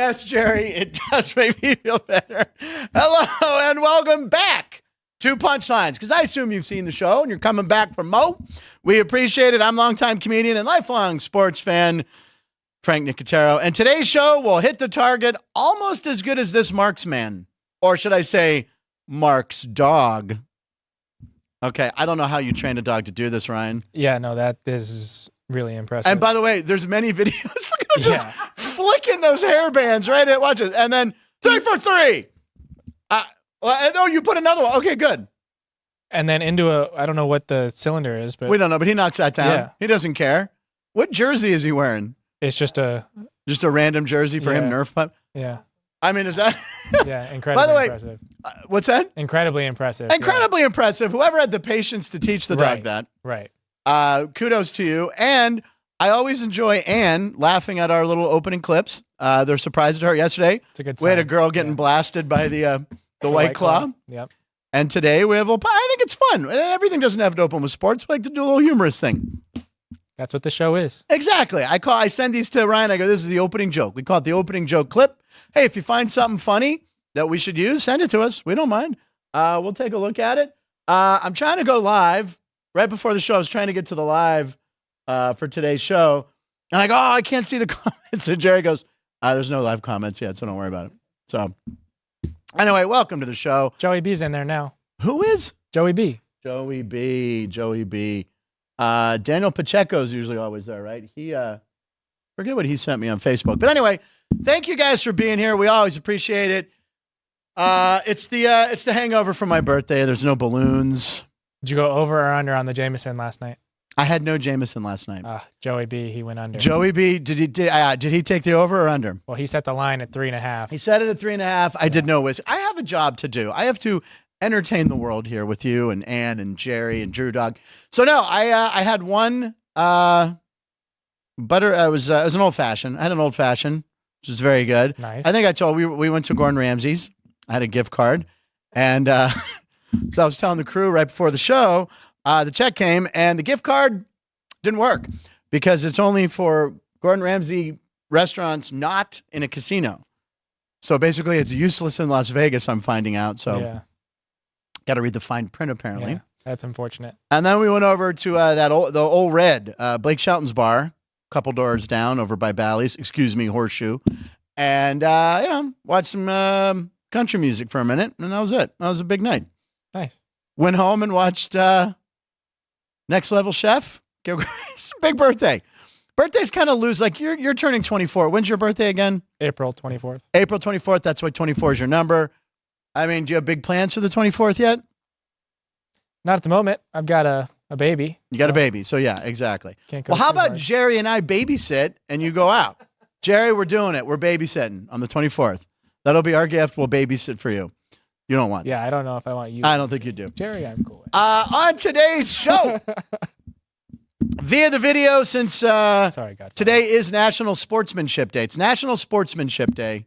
Yes, Jerry, it does make me feel better. Hello, and welcome back to Punchlines, because I assume you've seen the show and you're coming back from Mo. We appreciate it. I'm longtime comedian and lifelong sports fan, Frank Nicotero. And today's show will hit the target almost as good as this Mark's man. Or should I say, Mark's dog. Okay, I don't know how you train a dog to do this, Ryan. Yeah, no, this is really impressive. And by the way, there's many videos. Look at him just flicking those hair bands, right? Watch it. And then 3 for 3. Oh, you put another one. Okay, good. And then into I don't know what the cylinder is, but we don't know, but he knocks that down. Yeah. He doesn't care. What jersey is he wearing? It's just a random jersey for him, Nerf pup? Yeah. I mean, is that? Yeah, incredibly By the way, impressive. What's that? Incredibly impressive. Incredibly impressive. Whoever had the patience to teach the dog that. Right. Kudos to you. And I always enjoy Ann laughing at our little opening clips. They're surprised at her yesterday. It's a good We had a sign. girl getting blasted by the White Claw. Yep. And today we have I think it's fun. Everything doesn't have to open with sports. We like to do a little humorous thing. That's what the show is. Exactly. I send these to Ryan. I go, this is the opening joke. We call it the opening joke clip. Hey, if you find something funny that we should use, send it to us. We don't mind. We'll take a look at it. I'm trying to go live. Right before the show, I was trying to get to the live for today's show. And I go, I can't see the comments. And Jerry goes, there's no live comments yet, so don't worry about it. So anyway, welcome to the show. Joey B's in there now. Who is? Joey B. Joey B. Daniel Pacheco's usually always there, right? He forget what he sent me on Facebook. But anyway, thank you guys for being here. We always appreciate it. It's the hangover from my birthday. There's no balloons. Did you go over or under on the Jameson last night? I had no Jameson last night. Joey B, he went under. Joey B, did he take the over or under? Well, he set the line at 3.5. He set it at 3.5. I did no whiskey. I have a job to do. I have to entertain the world here with you and Ann and Jerry and Drew Dog. So no, I had one butter. It was an old fashioned. I had an old fashioned, which was very good. Nice. I think I told we went to Gordon Ramsay's. I had a gift card, and so I was telling the crew right before the show. The check came, and the gift card didn't work because it's only for Gordon Ramsay restaurants, not in a casino. So basically, it's useless in Las Vegas. I'm finding out. So got to read the fine print apparently. Yeah, that's unfortunate. And then we went over to the old Red, Blake Shelton's bar, a couple doors down over by Bally's. Excuse me, Horseshoe, and watched some country music for a minute, and that was it. That was a big night. Nice. Went home and watched Next Level Chef. It's a big birthday. Birthdays kind of lose. Like you're turning 24. When's your birthday again? April 24th. April 24th. That's why 24 is your number. I mean, do you have big plans for the 24th yet? Not at the moment. I've got a baby. You got a baby. So yeah, exactly. Can't go Well, how too about hard. Jerry and I babysit and you go out? Jerry, we're doing it. We're babysitting on the 24th. That'll be our gift. We'll babysit for you. You don't want that. Yeah, I don't know if I want you. I don't think you do. Jerry, I'm cool with. On today's show, via the video, since Sorry, God. today is National Sportsmanship Day. It's National Sportsmanship Day.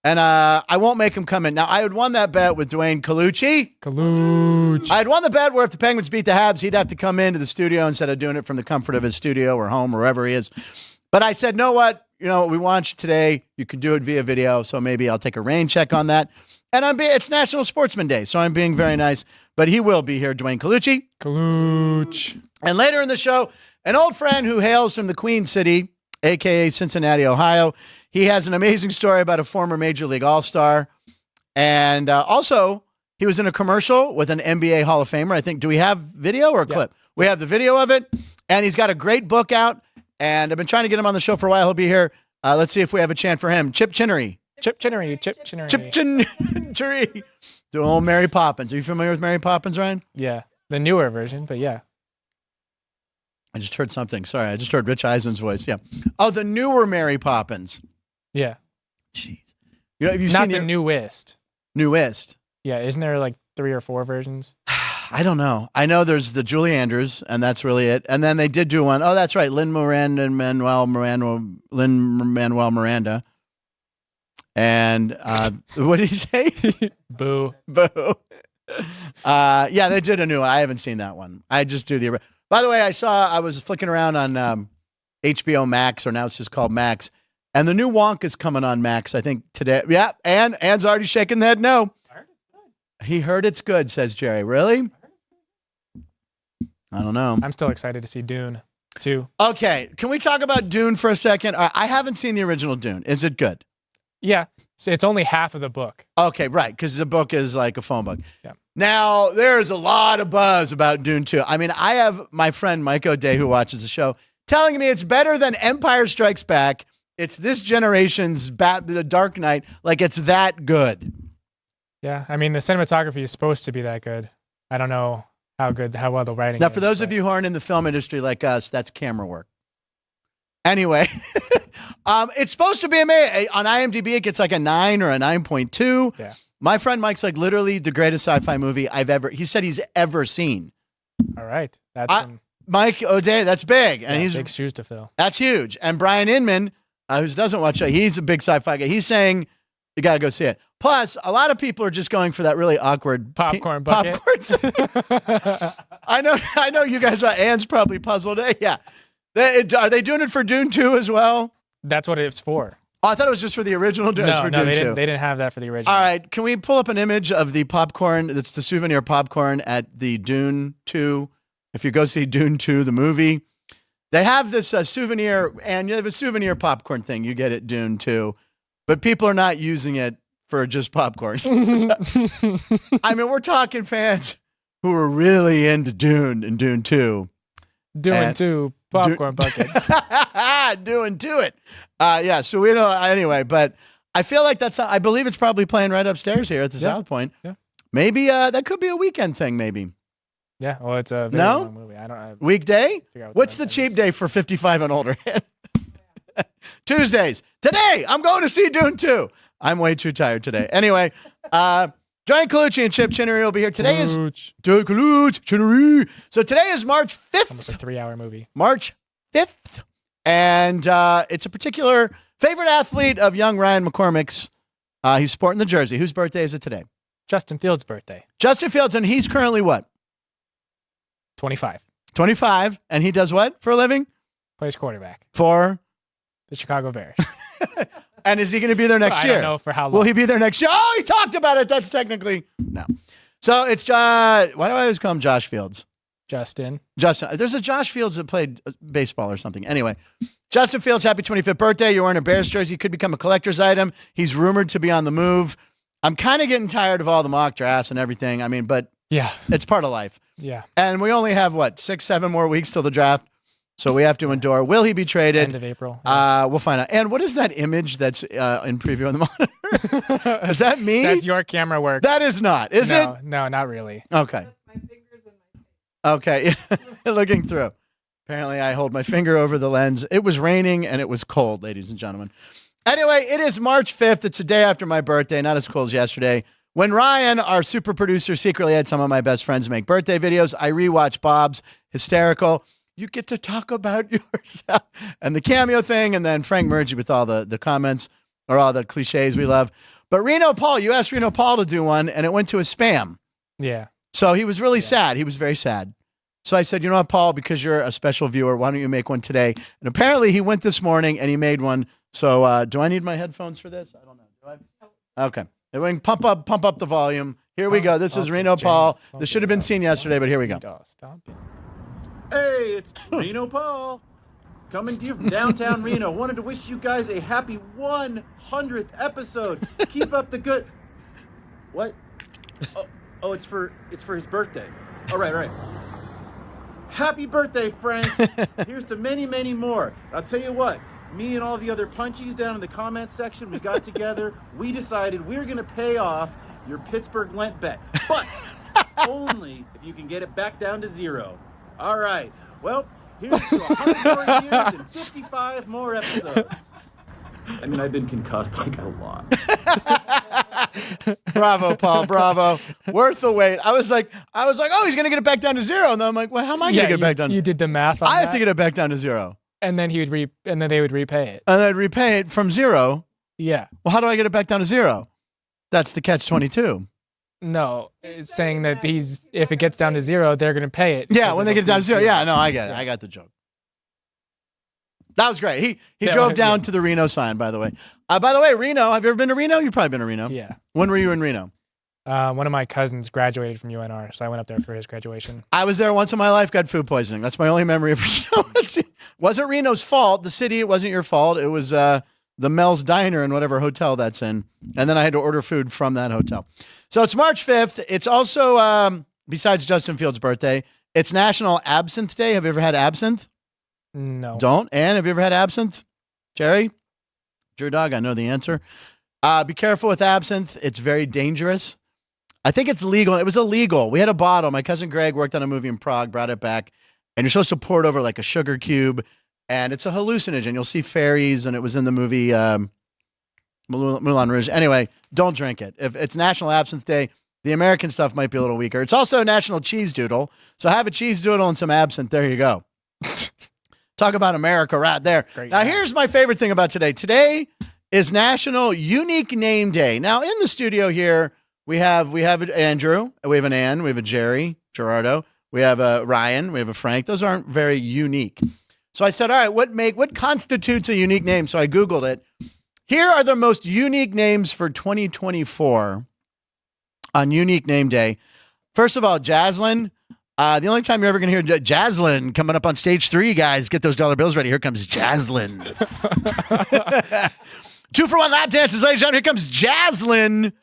And I won't make him come in. Now, I had won that bet with Duane Colucci. Colucci. I had won the bet where if the Penguins beat the Habs, he'd have to come into the studio instead of doing it from the comfort of his studio or home or wherever he is. But I said, know what? You know, we want you today. You can do it via video, so maybe I'll take a rain check on that. And it's National Sportsman Day, so I'm being very nice. But he will be here, Duane Colucci. Colucci. And later in the show, an old friend who hails from the Queen City, a.k.a. Cincinnati, Ohio. He has an amazing story about a former Major League All-Star. And also, he was in a commercial with an NBA Hall of Famer. I think, do we have video or a clip? We have the video of it. And he's got a great book out. And I've been trying to get him on the show for a while. He'll be here. Let's see if we have a chant for him. Chip Chinnery. Chip Chinnery. Chip Chinnery. Chip Chinnery. Do old Mary Poppins. Are you familiar with Mary Poppins, Ryan? Yeah. The newer version, but yeah. I just heard something. Sorry, I just heard Rich Eisen's voice. Yeah. Oh, the newer Mary Poppins. Yeah. Jeez. You know, have you Not seen the newest. Newest? Yeah. Isn't there like 3 or 4 versions? I don't know. I know there's the Julie Andrews, and that's really it. And then they did do one. Oh, that's right. Lin-Manuel Miranda. And what did he say? Boo. Boo. Yeah, they did a new one. I haven't seen that one. I just do the. By the way, I was flicking around on HBO Max, or now it's just called Max, And the new Wonk is coming on Max, I think, today. Yeah, Ann's already shaking the head no. He heard it's good, says Jerry. Really? I don't know. I'm still excited to see Dune 2. Okay, can we talk about Dune for a second? I haven't seen the original Dune. Is it good? Yeah, so it's only half of the book. Okay, right, because the book is like a phone book. Yeah. Now, there's a lot of buzz about Dune 2. I mean, I have my friend Mike O'Day, who watches the show, telling me it's better than Empire Strikes Back. It's this generation's The Dark Knight. Like, it's that good. Yeah, I mean, the cinematography is supposed to be that good. I don't know how well the writing Now, is. for those of you who aren't in the film industry like us, that's camera work. Anyway, it's supposed to be amazing. On IMDb, it gets like a 9 or a 9.2. Yeah. My friend Mike's like literally the greatest sci-fi movie he said he's ever seen. All right. That's Mike O'Day, that's big. And he's big shoes to fill. That's huge. And Brian Inman, who doesn't watch it, he's a big sci-fi guy. He's saying you got to go see it. Plus, a lot of people are just going for that really awkward popcorn bucket. I know you guys are. Ann's probably puzzled. Yeah. Are they doing it for Dune 2 as well? That's what it's for. Oh, I thought it was just for the original Dune. No, Dune they 2. didn't. They didn't have that for the original. All right, can we pull up an image of the popcorn? That's the souvenir popcorn at the Dune 2. If you go see Dune 2, the movie, they have this souvenir, and you have a souvenir popcorn thing you get at Dune 2, but people are not using it for just popcorn. I mean, we're talking fans who are really into Dune and Dune 2. Doing 2 popcorn buckets. Doing to it. Yeah, so we know anyway, but I feel like I believe it's probably playing right upstairs here at the South Point. Yeah. Maybe that could be a weekend thing, maybe. Yeah, well, it's a very long movie. Weekday? What's the cheap day for 55 and older? Tuesdays. Today, I'm going to see Dune 2. I'm way too tired today. Anyway, Duane Colucci and Chip Chinnery will be here. Today is Duane Colucci, Chinnery. So today is March 5th. Almost a 3-hour movie. March 5th. And it's a particular favorite athlete of young Ryan McCormick's. He's sporting the jersey. Whose birthday is it today? Justin Fields' birthday. Justin Fields, and he's currently what? 25. 25. And he does what for a living? Plays quarterback. For? The Chicago Bears. And is he going to be there next year? I don't know for how long. Will he be there next year? Oh, he talked about it. That's technically no. So it's why do I always call him Josh Fields? Justin. There's a Josh Fields that played baseball or something. Anyway, Justin Fields, happy 25th birthday. You're wearing a Bears jersey. Could become a collector's item. He's rumored to be on the move. I'm kind of getting tired of all the mock drafts and everything. I mean, but yeah, it's part of life. Yeah. And we only have 6-7 more weeks till the draft. So we have to endure. Will he be traded? End of April. Yeah. We'll find out. And what is that image that's in preview on the monitor? Is that me? That's your camera work. That is not. Is it? No, not really. Okay. Okay. Looking through. Apparently, I hold my finger over the lens. It was raining and it was cold, ladies and gentlemen. Anyway, it is March 5th. It's a day after my birthday, not as cold as yesterday. When Ryan, our super producer, secretly had some of my best friends make birthday videos, I rewatched Bob's. Hysterical. You get to talk about yourself and the cameo thing, and then Frank Murgy with all the comments or all the cliches we love. But Reno Paul, you asked Reno Paul to do one, and it went to a spam. Yeah. So he was really sad. He was very sad. So I said, you know what, Paul, because you're a special viewer, why don't you make one today? And apparently he went this morning and he made one. So do I need my headphones for this? I don't know. Do I? Okay. We can pump up the volume. Here we go. This is Reno Paul. This should have been seen yesterday, but here we go. Stop it. Hey, it's Reno Paul. Coming to you from downtown Reno. Wanted to wish you guys a happy 100th episode. Keep up the good... What? Oh, it's for his birthday. All right. Happy birthday, Frank. Here's to many, many more. I'll tell you what, me and all the other punchies down in the comment section, we got together. We decided we were going to pay off your Pittsburgh Lent bet. But only if you can get it back down to 0. All right. Well, here's to 100 more years and 55 more episodes. I mean, I've been concussed like a lot. Bravo, Paul. Bravo. Worth the wait. I was like, oh, he's going to get it back down to 0. And then I'm like, well, how am I going to get it back down? You did the math on I that? have to get it back down to 0. And then and then they would repay it. And I'd repay it from 0. Yeah. Well, how do I get it back down to 0? That's the catch-22. No, it's saying that if it gets down to 0, they're going to pay it. Yeah, when they get it down to 0. Yeah, no, I get it. I got the joke. That was great. He Yeah, drove well, down yeah. to the Reno sign, by the way. Reno, have you ever been to Reno? You've probably been to Reno. Yeah. When were you in Reno? One of my cousins graduated from UNR, so I went up there for his graduation. I was there once in my life, got food poisoning. That's my only memory of Reno. It wasn't Reno's fault. The city, it wasn't your fault. It was the Mel's Diner and whatever hotel that's in. And then I had to order food from that hotel. So it's March 5th. It's also, besides Justin Fields' birthday, it's National Absinthe Day. Have you ever had absinthe? No. Don't. Ann, have you ever had absinthe? Jerry? Drew Dog, I know the answer. Be careful with absinthe. It's very dangerous. I think it's legal. It was illegal. We had a bottle. My cousin Greg worked on a movie in Prague, brought it back, and you're supposed to pour it over like a sugar cube, and it's a hallucinogen. You'll see fairies, and it was in the movie Moulin Rouge. Anyway, don't drink it. If it's National Absinthe Day, the American stuff might be a little weaker. It's also National Cheese Doodle, so have a cheese doodle and some absinthe. There you go. Talk about America right there. Great. Now, here's my favorite thing about today. Today is National Unique Name Day. Now, in the studio here, we have Andrew, we have an Ann, we have a Jerry, Gerardo, we have a Ryan, we have a Frank. Those aren't very unique. So I said, all right, what constitutes a unique name? So I Googled it. Here are the most unique names for 2024 on Unique Name Day. First of all, Jaslyn. The only time you're ever going to hear Jaslyn coming up on stage 3, guys, get those dollar bills ready. Here comes Jaslyn. 2-for-1 lap dances, ladies and gentlemen. Here comes Jaslyn,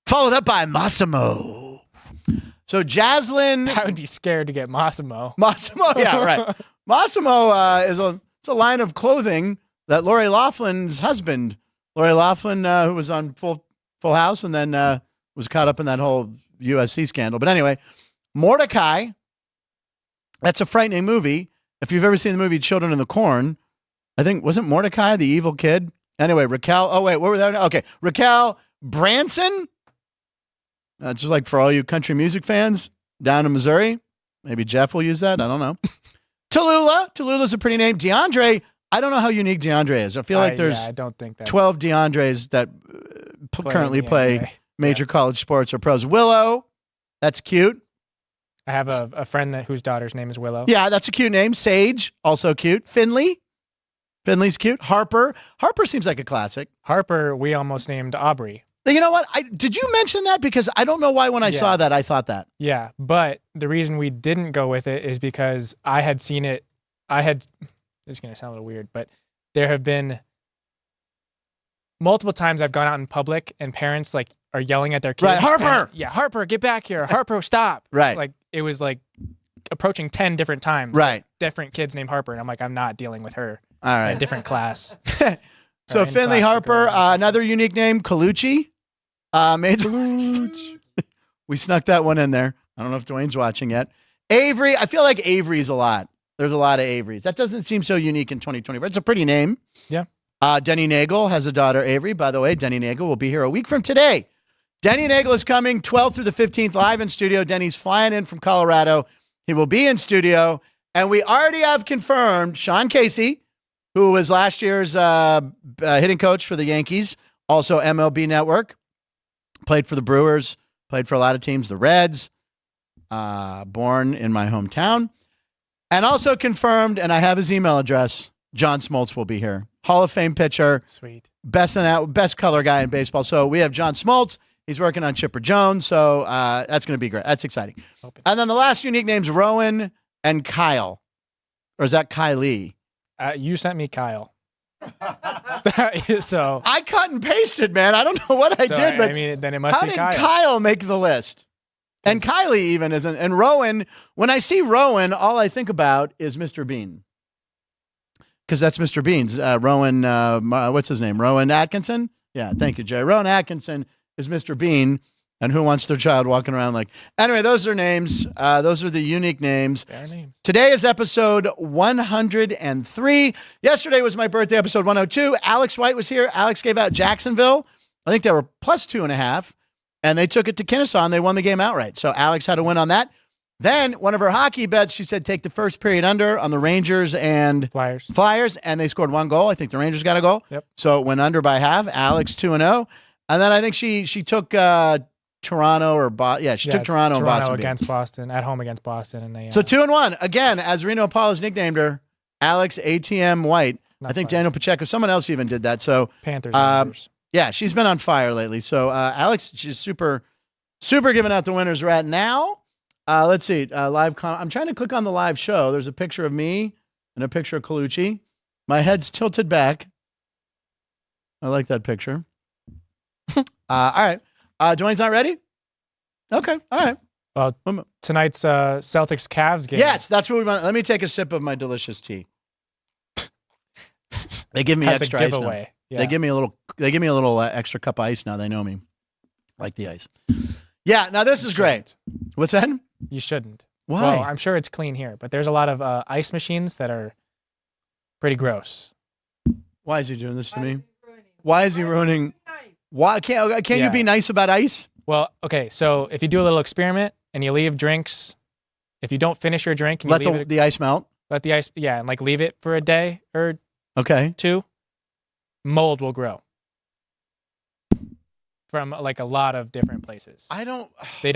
followed up by Massimo. So Jaslyn. I would be scared to get Massimo. Massimo, yeah, right. Massimo it's a line of clothing that Lori Loughlin's husband, Lori Loughlin, who was on Full House and then was caught up in that whole USC scandal. But anyway, Mordecai. That's a frightening movie. If you've ever seen the movie Children in the Corn, I think, wasn't Mordecai the evil kid? Anyway, Raquel. Oh, wait, what were they? Okay, Raquel Branson. Just like for all you country music fans down in Missouri. Maybe Jeff will use that. I don't know. Tallulah. Tallulah's a pretty name. DeAndre. I don't know how unique DeAndre is. I feel like there's I don't think that's 12 DeAndres that currently play major college sports or pros. Willow. That's cute. I have a friend whose daughter's name is Willow. Yeah, that's a cute name. Sage, also cute. Finley. Finley's cute. Harper. Harper seems like a classic. Harper, we almost named Aubrey. You know what? Did you mention that? Because I don't know why when I saw that, I thought that. Yeah, but the reason we didn't go with it is because I had seen it. This is going to sound a little weird, but there have been multiple times I've gone out in public and parents like are yelling at their kids. Right, Harper! Harper, get back here. Harper, stop. Right. Like it was like approaching 10 different times. Right. Like, different kids named Harper. And I'm like, I'm not dealing with her. All right. In a different class. So Finley Harper, another unique name, Colucci. Made the Colucci. We snuck that one in there. I don't know if Dwayne's watching yet. Avery, I feel like Avery's a lot. There's a lot of Averys. That doesn't seem so unique in 2024. It's a pretty name. Yeah. Denny Nagel has a daughter, Avery. By the way, Denny Nagel will be here a week from today. Denny Nagel is coming 12th through the 15th live in studio. Denny's flying in from Colorado. He will be in studio. And we already have confirmed Sean Casey, who was last year's hitting coach for the Yankees, also MLB Network, played for the Brewers, played for a lot of teams, the Reds, born in my hometown. And also confirmed, and I have his email address, John Smoltz will be here. Hall of Fame pitcher. Sweet. Best color guy in baseball. So we have John Smoltz. He's working on Chipper Jones. So that's going to be great. That's exciting. And then the last unique names, Rowan and Kyle. Or is that Kylie? You sent me Kyle. So I cut and pasted, man. I don't know what I did, but I mean, then it must how be did Kyle. Kyle make the list? And Kylie even isn't. And Rowan, when I see Rowan, all I think about is Mr. Bean. Because that's Mr. Bean's. Rowan, what's his name? Rowan Atkinson? Yeah, thank you, Jay. Rowan Atkinson is Mr. Bean. And who wants their child walking around like... Anyway, those are names. Those are the unique names. Fair names. Today is episode 103. Yesterday was my birthday, episode 102. Alex White was here. Alex gave out Jacksonville. I think they were plus 2.5. And they took it to Kennesaw, and they won the game outright. So Alex had to win on that. Then one of her hockey bets, she said take the first period under on the Rangers and Flyers, and they scored 1 goal. I think the Rangers got a goal. Yep. So it went under by half. Alex 2-0. And then I think she took Toronto or she took Toronto and Boston against Boston, at home against Boston, and they so 2-1 again, as Reno Apollo's nicknamed her, Alex ATM White. Not I think fire. Daniel Pacheco, someone else even did that. So Panthers. yeah, she's been on fire lately. So Alex, she's super giving out the winners right now. Let's see. I'm trying to click on the live show. There's a picture of me and a picture of Colucci. My head's tilted back. I like that picture. All right. Dwayne's not ready? Okay. All right. Well, tonight's Celtics Cavs game. Yes, that's what we want. Let me take a sip of my delicious tea. They give me has extra a ice now. giveaway. Yeah. They give me a little extra cup of ice now. They know me. Like the ice. Yeah, now this is great. What's that? You shouldn't. Why? Well, I'm sure it's clean here, but there's a lot of ice machines that are pretty gross. Why is he doing this to me? Why is he ruining? Why can't you be nice about ice? Well, okay, so if you do a little experiment and you leave drinks, if you don't finish your drink and Let you leave the ice melt. let the ice, and like leave it for a day or Okay. two, mold will grow from like a lot of different places. They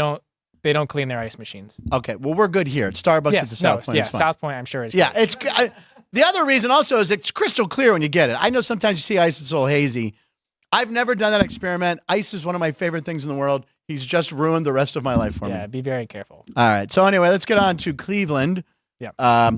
don't clean their ice machines. Okay, well we're good here. It's Starbucks at the South Point. Yeah, It's fine. South Point. I'm sure it's Yeah, good. the other reason also is it's crystal clear when you get it. I know sometimes you see ice that's a little hazy. I've never done that experiment. Ice is one of my favorite things in the world. He's just ruined the rest of my life for me. Yeah, be very careful. All right. So anyway, let's get on to Cleveland. Yeah.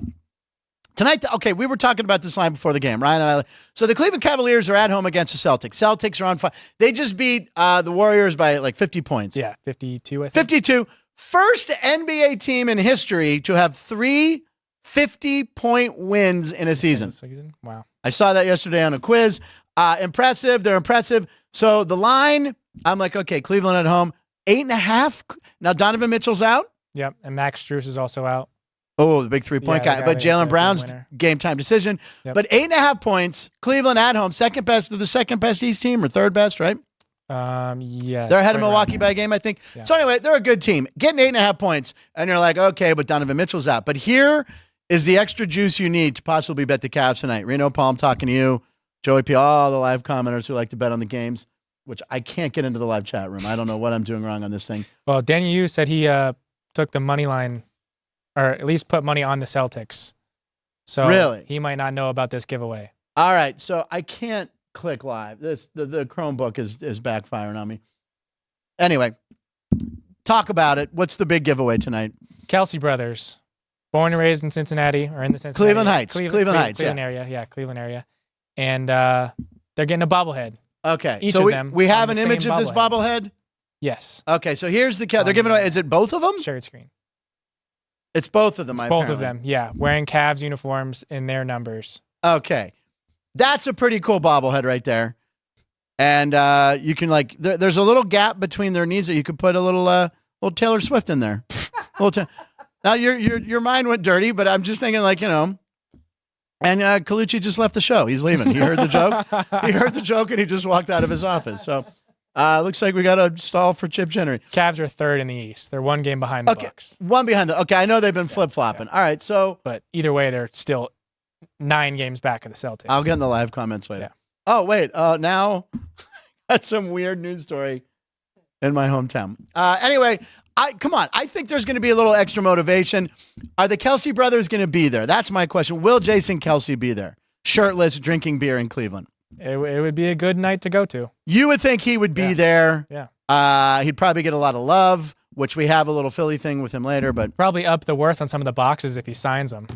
Tonight, okay, we were talking about this line before the game, Ryan and I. So the Cleveland Cavaliers are at home against the Celtics. Celtics are on fire. They just beat the Warriors by like 50 points. Yeah, 52, I think. 52. First NBA team in history to have 3 50-point wins in a season. Wow. I saw that yesterday on a quiz. Impressive. They're impressive. So the line, I'm like, okay, Cleveland at home, 8.5. Now Donovan Mitchell's out. Yep, and Max Strus is also out. Oh, the big 3-point guy. But Jaylen Brown's game time decision. Yep. But 8.5 points. Cleveland at home, second best of the second best East team or third best, right? Yeah. They're ahead of Milwaukee by a game, I think. Yeah. So anyway, they're a good team. Getting 8.5 points, and you're like, okay, but Donovan Mitchell's out. But here is the extra juice you need to possibly bet the Cavs tonight. Reno Paul, I'm talking to you. Joey P., all the live commenters who like to bet on the games, which I can't get into the live chat room. I don't know what I'm doing wrong on this thing. Well, Daniel Yu said he took the money line, or at least put money on the Celtics. So Really? he might not know about this giveaway. All right, so I can't click live. The Chromebook is backfiring on me. Anyway, talk about it. What's the big giveaway tonight? Kelsey brothers, born and raised in Cincinnati, or in the Cincinnati Cleveland Heights. Cleveland Heights, Cleveland area. Yeah, Cleveland area. And they're getting a bobblehead. Okay, Each so of them we have on an the image same of this bobblehead. Yes. Okay, so here's the they're giving away. Is it both of them? Shared screen. It's both of them. It's both of them. Yeah, wearing Cavs uniforms in their numbers. Okay, that's a pretty cool bobblehead right there. And you can like there's a little gap between their knees that you could put a little Taylor Swift in there. Now your mind went dirty, but I'm just thinking like And Colucci just left the show. He's leaving. He heard the joke. And he just walked out of his office. So looks like we got a stall for Chip Genery. Cavs are third in the East. They're one game behind the Bucks. One behind the. Okay, I know they've been flip-flopping. Yeah. All right, so. But either way, they're still 9 games back of the Celtics. I'll get in the live comments later. Yeah. Oh, wait. Now that's some weird news story in my hometown. Anyway, come on. I think there's going to be a little extra motivation. Are the Kelsey brothers going to be there? That's my question. Will Jason Kelsey be there? Shirtless, drinking beer in Cleveland. It would be a good night to go to. You would think he would be there. Yeah. He'd probably get a lot of love, which we have a little Philly thing with him later. But probably up the worth on some of the boxes if he signs them.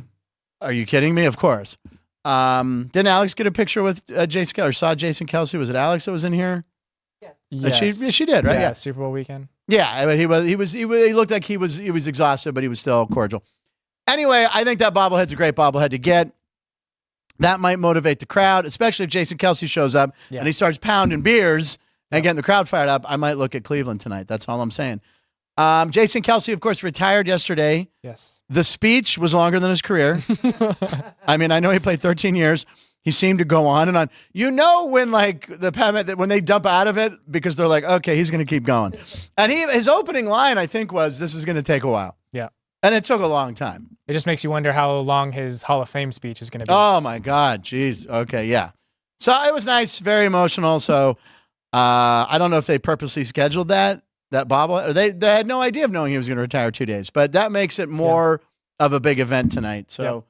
Are you kidding me? Of course. Didn't Alex get a picture with Jason Kelsey? Or saw Jason Kelsey? Was it Alex that was in here? Yes. She did, right? Yeah, Super Bowl weekend. Yeah, but he looked like he was exhausted, but he was still cordial. Anyway, I think that bobblehead's a great bobblehead to get. That might motivate the crowd, especially if Jason Kelsey shows up and he starts pounding beers and getting the crowd fired up. I might look at Cleveland tonight. That's all I'm saying. Jason Kelsey, of course, retired yesterday. Yes. The speech was longer than his career. I mean, I know he played 13 years. He seemed to go on and on. You know when when they dump out of it because they're like, okay, he's going to keep going. And his opening line, I think, was, this is going to take a while. Yeah. And it took a long time. It just makes you wonder how long his Hall of Fame speech is going to be. Oh, my God. Jeez. Okay, yeah. So it was nice, very emotional. So I don't know if they purposely scheduled that bobble. Or they had no idea of knowing he was going to retire 2 days. But that makes it more of a big event tonight. So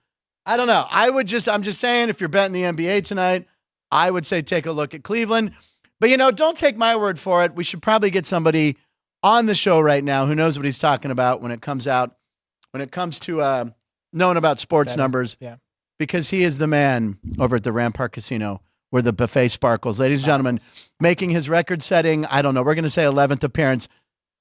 I don't know. I'm just saying, if you're betting the NBA tonight, I would say take a look at Cleveland. But, don't take my word for it. We should probably get somebody on the show right now who knows what he's talking about when it comes to knowing about sports numbers. Yeah. Because he is the man over at the Rampart Casino where the buffet sparkles. Ladies and gentlemen, making his record-setting, I don't know, we're going to say 11th appearance,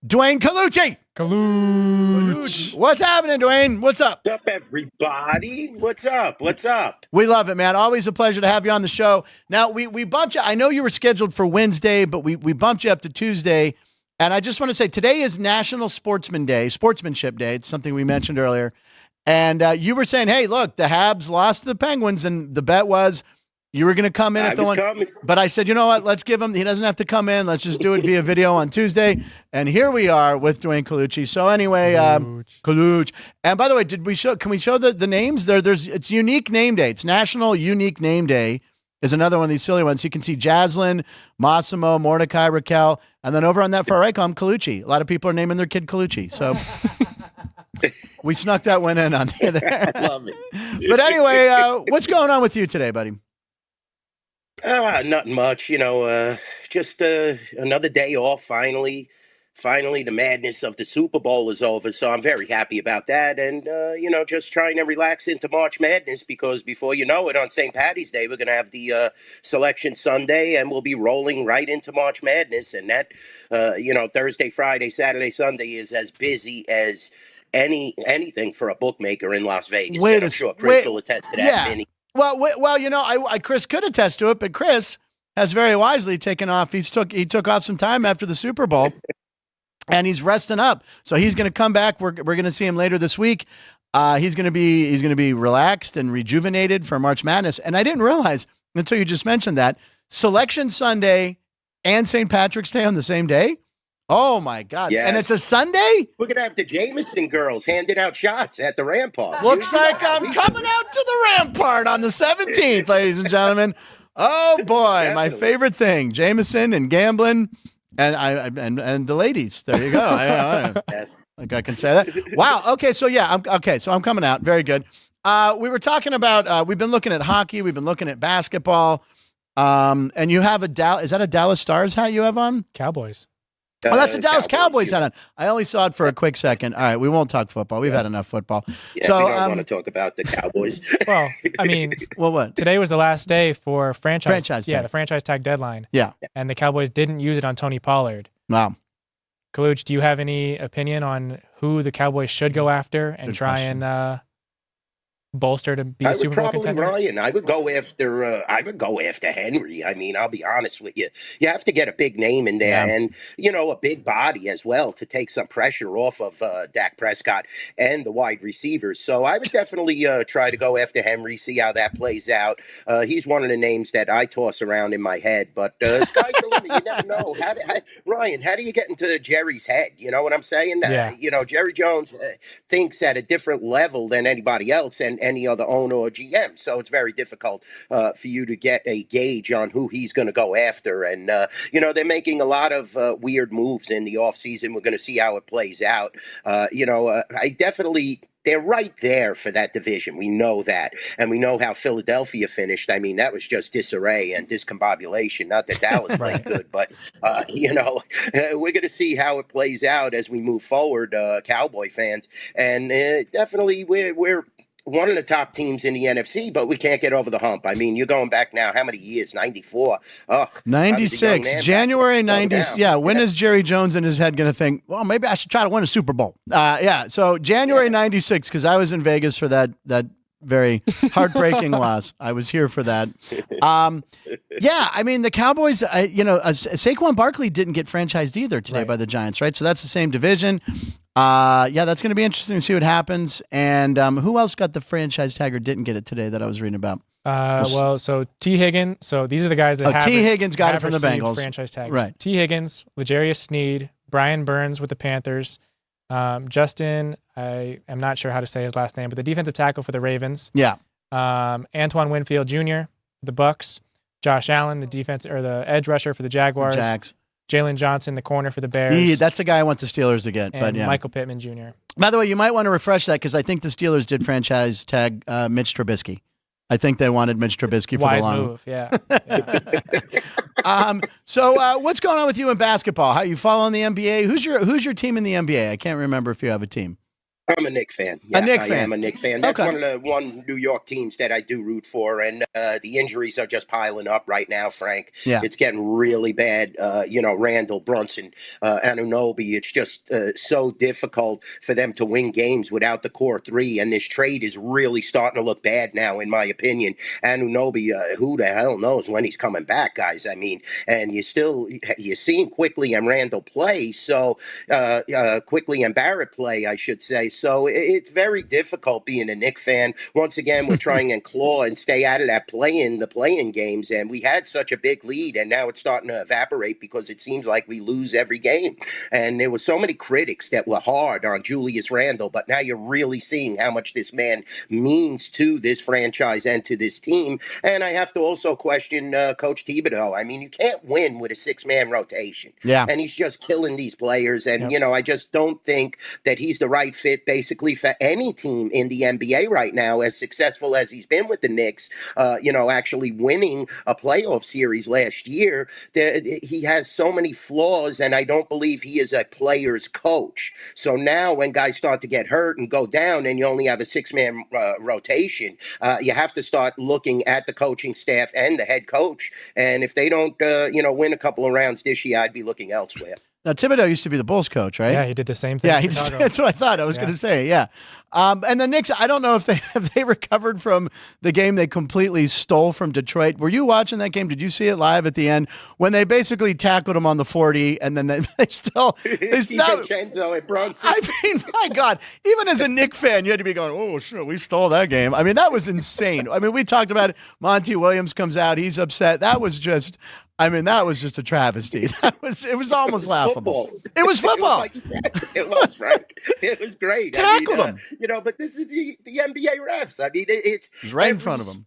Duane Colucci. Colucci. What's happening, Duane? What's up? What's up, everybody? What's up? We love it, man. Always a pleasure to have you on the show. Now, we bumped you. I know you were scheduled for Wednesday, but we bumped you up to Tuesday. And I just want to say, today is National Sportsmanship Day. It's something we mentioned earlier. And you were saying, hey, look, the Habs lost to the Penguins, and the bet was you were going to come in if the one. But I said, you know what? Let's give him. He doesn't have to come in. Let's just do it via video on Tuesday. And here we are with Duane Colucci. So anyway, Colucci. And by the way, can we show the names? It's unique name day. It's National Unique Name Day. Is another one of these silly ones. You can see Jaslyn, Massimo, Mordecai, Raquel, and then over on that far right column, Colucci. A lot of people are naming their kid Colucci. So. We snuck that one in on you there. Love it. But anyway, what's going on with you today, buddy? Nothing much, just another day off finally. Finally, the madness of the Super Bowl is over, so I'm very happy about that. And, just trying to relax into March Madness because before you know it, on St. Patty's Day, we're going to have the Selection Sunday, and we'll be rolling right into March Madness. And that, Thursday, Friday, Saturday, Sunday is as busy as anything for a bookmaker in Las Vegas. I'm sure Chris will attest to that. Yeah. Vinny. Well, Chris could attest to it, but Chris has very wisely taken off. He took off some time after the Super Bowl, and he's resting up. So he's going to come back. We're going to see him later this week. He's going to be relaxed and rejuvenated for March Madness. And I didn't realize until you just mentioned that Selection Sunday and St. Patrick's Day on the same day. Oh, my God. Yes. And it's a Sunday? We're going to have the Jameson girls handing out shots at the Rampart. Looks like I'm coming out to the Rampart on the 17th, ladies and gentlemen. Oh, boy. My favorite thing, Jameson and gambling and the ladies. There you go. Yes. Like I can say that. Wow. Okay. So, I'm coming out. Very good. We were talking about, we've been looking at hockey. We've been looking at basketball. And you have is that a Dallas Stars hat you have on? Cowboys. Oh, that's a Dallas Cowboys hat on. I only saw it for a quick second. All right, we won't talk football. We've had enough football. Yeah, so we don't want to talk about the Cowboys. Well, I mean, what? Today was the last day for franchise tag. Yeah, the franchise tag deadline. Yeah. And the Cowboys didn't use it on Tony Pollard. Wow. Colucci, do you have any opinion on who the Cowboys should go after and try and bolster to be a Super Bowl contender? Ryan. I would go after Henry. I mean, I'll be honest with you. You have to get a big name in there and, a big body as well to take some pressure off of Dak Prescott and the wide receivers. So I would definitely try to go after Henry, see how that plays out. He's one of the names that I toss around in my head, but sky's the limit. You never know. Ryan, how do you get into Jerry's head? You know what I'm saying? Yeah. Jerry Jones thinks at a different level than anybody else and any other owner or GM. So it's very difficult for you to get a gauge on who he's going to go after. And, they're making a lot of weird moves in the offseason. We're going to see how it plays out. They're right there for that division. We know that. And we know how Philadelphia finished. I mean, that was just disarray and discombobulation. Not that Dallas played good, but, we're going to see how it plays out as we move forward, Cowboy fans. And definitely we're one of the top teams in the NFC, but we can't get over the hump. I mean, you're going back now, how many years? 94. 96. January 90. Yeah, when is Jerry Jones in his head going to think, well, maybe I should try to win a Super Bowl? So January 96, because I was in Vegas for that very heartbreaking loss. I was here for that. I mean, the Cowboys, Saquon Barkley didn't get franchised either today by the Giants, right? So that's the same division. That's going to be interesting to see what happens. And who else got the franchise tag or didn't get it today that I was reading about? So T. Higgins. So these are the guys that have T. Higgins got it from the Bengals. Franchise tags. Right. T. Higgins, L'Jarius Sneed, Brian Burns with the Panthers, Justin, I am not sure how to say his last name, but the defensive tackle for the Ravens. Yeah. Antoine Winfield Jr., the Bucks, Josh Allen, the edge rusher for the Jaguars. Jags. Jalen Johnson, the corner for the Bears. That's a guy I want the Steelers to get. And but yeah. Michael Pittman Jr. By the way, you might want to refresh that because I think the Steelers did franchise tag Mitch Trubisky. I think they wanted Mitch Trubisky for Wise the long move, yeah. So what's going on with you in basketball? How you following the NBA? Who's your team in the NBA? I can't remember if you have a team. I'm a Knicks fan. Yes, a Knicks fan. I am a Knicks fan. That's Okay. one of the New York teams that I do root for, and the injuries are just piling up right now, Frank. Yeah. It's getting really bad. Randall, Brunson, Anunoby. It's just so difficult for them to win games without the core three, and this trade is really starting to look bad now, in my opinion. Anunoby, who the hell knows when he's coming back, guys? I mean, and you're seeing Quickly and Randall play, so Quickly and Barrett play, I should say. So it's very difficult being a Knicks fan. Once again, we're trying and claw and stay out of that the play-in games, and we had such a big lead, and now it's starting to evaporate because it seems like we lose every game. And there were so many critics that were hard on Julius Randle, but now you're really seeing how much this man means to this franchise and to this team. And I have to also question Coach Thibodeau. I mean, you can't win with a six-man rotation. Yeah. And he's just killing these players, and, I just don't think that he's the right fit basically for any team in the NBA right now, as successful as he's been with the Knicks, actually winning a playoff series last year. He has so many flaws, and I don't believe he is a player's coach. So now when guys start to get hurt and go down and you only have a six-man rotation, you have to start looking at the coaching staff and the head coach. And if they don't, win a couple of rounds this year, I'd be looking elsewhere. Now, Thibodeau used to be the Bulls coach, right? Yeah, he did the same thing. Yeah, in Chicago. that's what I thought. I was going to say, yeah. And the Knicks, I don't know if they recovered from the game they completely stole from Detroit. Were you watching that game? Did you see it live at the end when they basically tackled him on the 40 and then they still DiVincenzo and Brunson. I mean, my God, even as a Knicks fan, you had to be going, oh, sure, we stole that game. I mean, that was insane. I mean, we talked about it. Monty Williams comes out. He's upset. That was just a travesty. It was almost laughable. It was football. Like you said, it was, right? It was great. Tackled him. But this is the NBA refs. I mean, it's right in front of him.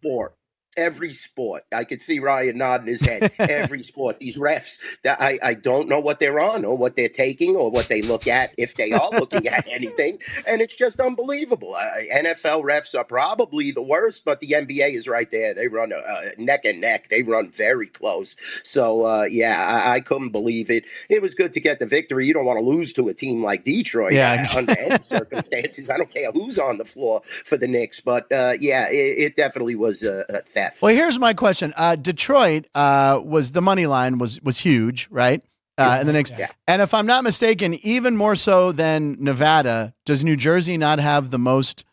Every sport. I could see Ryan nodding his head. Every sport. These refs, that I don't know what they're on or what they're taking or what they look at, if they are looking at anything. And it's just unbelievable. NFL refs are probably the worst, but the NBA is right there. They run neck and neck. They run very close. So, I couldn't believe it. It was good to get the victory. You don't want to lose to a team like Detroit under any circumstances. I don't care who's on the floor for the Knicks. But, it definitely was a theft. Well, here's my question. Detroit was the money line was huge, right? And the Knicks. Yeah. And if I'm not mistaken, even more so than Nevada, does New Jersey not have the most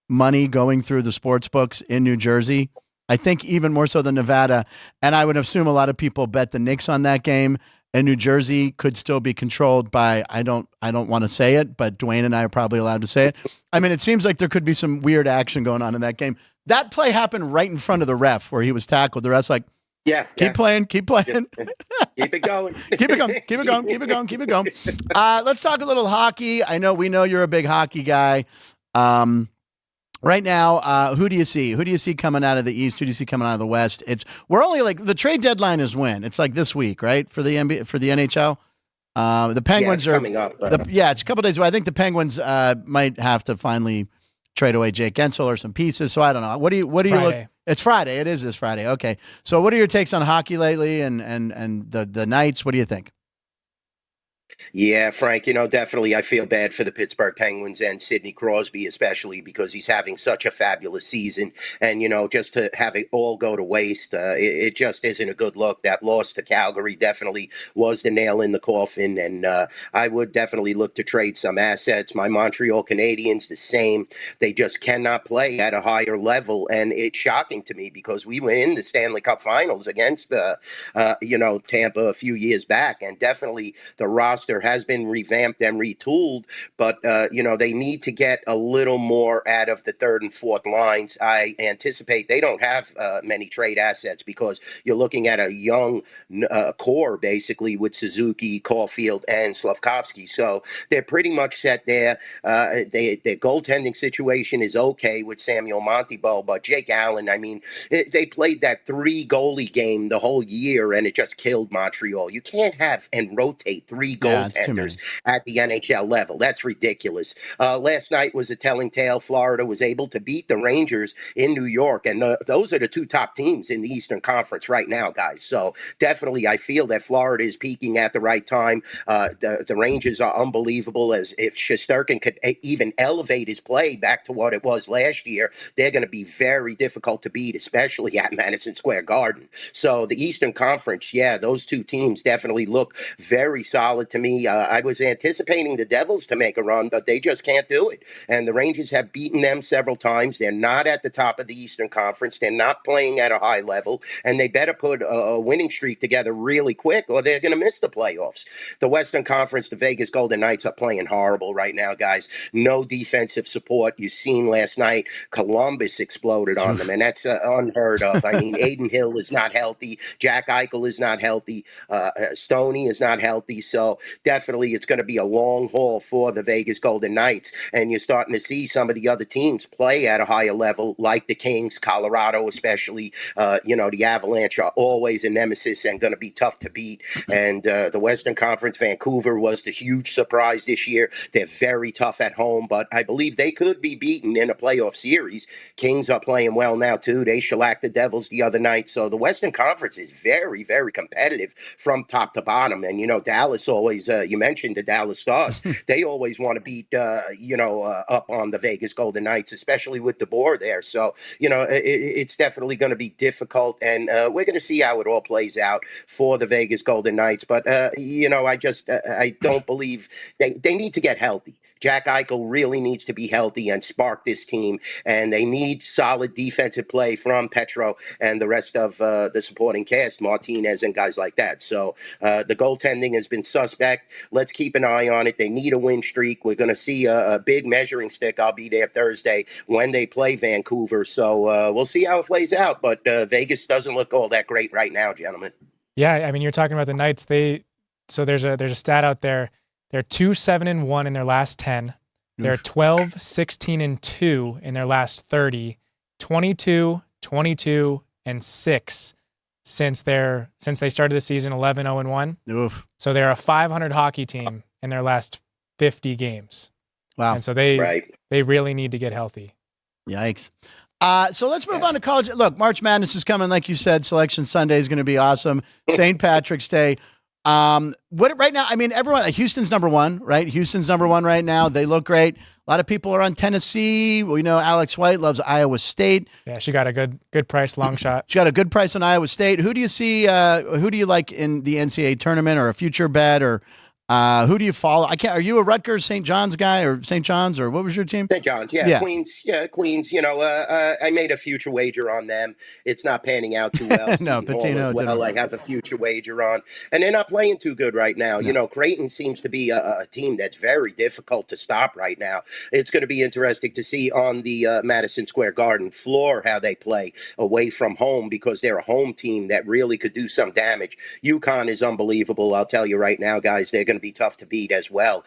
money going through the sports books in New Jersey? I think even more so than Nevada. And I would assume a lot of people bet the Knicks on that game. And New Jersey could still be controlled by, I don't want to say it, but Duane and I are probably allowed to say it. I mean, it seems like there could be some weird action going on in that game. That play happened right in front of the ref where he was tackled. The ref's like, keep playing. Keep it going. Keep it going. Let's talk a little hockey. We know you're a big hockey guy. Right now, who do you see? Who do you see coming out of the East? Who do you see coming out of the West? We're only like the trade deadline is when? It's like this week, right? For the NBA, for the NHL. The Penguins are coming up. it's a couple days away. I think the Penguins might have to finally trade away Jake Gensel or some pieces. So I don't know. What do you look? It's Friday. It is this Friday. Okay. So what are your takes on hockey lately and the Knights? What do you think? Yeah, Frank, definitely I feel bad for the Pittsburgh Penguins and Sidney Crosby, especially because he's having such a fabulous season. And, just to have it all go to waste, it just isn't a good look. That loss to Calgary definitely was the nail in the coffin. And I would definitely look to trade some assets. My Montreal Canadiens, the same. They just cannot play at a higher level. And it's shocking to me because we were in the Stanley Cup Finals against, Tampa a few years back. And definitely the roster roster has been revamped and retooled, but, they need to get a little more out of the third and fourth lines. I anticipate they don't have many trade assets because you're looking at a young core, basically, with Suzuki, Caulfield, and Slavkovsky. So they're pretty much set there. Their goaltending situation is okay with Samuel Montembeault, but Jake Allen, I mean, they played that 3-goalie game the whole year, and it just killed Montreal. You can't have and rotate 3 goaltenders at the NHL level. That's ridiculous. Last night was a telling tale. Florida was able to beat the Rangers in New York, and those are the 2 top teams in the Eastern Conference right now, guys. So definitely I feel that Florida is peaking at the right time. The Rangers are unbelievable. As if Shesterkin could even elevate his play back to what it was last year, they're going to be very difficult to beat, especially at Madison Square Garden. So the Eastern Conference, yeah, those 2 teams definitely look very solid to me. I was anticipating the Devils to make a run, but they just can't do it. And the Rangers have beaten them several times. They're not at the top of the Eastern Conference. They're not playing at a high level, and they better put a winning streak together really quick or they're going to miss the playoffs. The Western Conference, the Vegas Golden Knights are playing horrible right now, guys. No defensive support. You've seen last night Columbus exploded on them, and that's unheard of. I mean, Aiden Hill is not healthy. Jack Eichel is not healthy. Stoney is not healthy. So definitely it's going to be a long haul for the Vegas Golden Knights. And you're starting to see some of the other teams play at a higher level, like the Kings, Colorado especially. The Avalanche are always a nemesis and going to be tough to beat. And the Western Conference, Vancouver was the huge surprise this year. They're very tough at home, but I believe they could be beaten in a playoff series. Kings are playing well now, too. They shellacked the Devils the other night. So the Western Conference is very, very competitive from top to bottom. And, Dallas always, you mentioned the Dallas Stars. They always want to beat, up on the Vegas Golden Knights, especially with DeBoer there. So, it's definitely going to be difficult. And we're going to see how it all plays out for the Vegas Golden Knights. But, I don't believe they need to get healthy. Jack Eichel really needs to be healthy and spark this team, and they need solid defensive play from Petro and the rest of the supporting cast, Martinez and guys like that. So the goaltending has been suspect. Let's keep an eye on it. They need a win streak. We're going to see a big measuring stick. I'll be there Thursday when they play Vancouver. So we'll see how it plays out, but Vegas doesn't look all that great right now, gentlemen. Yeah, I mean, you're talking about the Knights. So there's a stat out there. They're 2-7-1 in their last 10. They're 12-16-2 in their last 30. 22-22-6 since they started the season 11-0-1. Oof. So they're a 500 hockey team in their last 50 games. Wow. And so they really need to get healthy. Yikes. So let's move on to college. Look, March Madness is coming. Like you said, Selection Sunday is going to be awesome. St. Patrick's Day. What right now? I mean, everyone. Houston's number one, right? Houston's number one right now. They look great. A lot of people are on Tennessee. Well, Alex White loves Iowa State. Yeah, she got a good price, long shot. She got a good price on Iowa State. Who do you see? Who do you like in the NCAA tournament, or a future bet, or who do you follow? Are you a Rutgers St. John's guy, or St. John's, or what was your team? St. John's, yeah. Queens. I made a future wager on them. It's not panning out too well. No, Patino. Well, I have a future wager on, and they're not playing too good right now. No. Creighton seems to be a team that's very difficult to stop right now. It's going to be interesting to see on the Madison Square Garden floor how they play away from home, because they're a home team that really could do some damage. UConn is unbelievable. I'll tell you right now, guys. They're going to be tough to beat as well.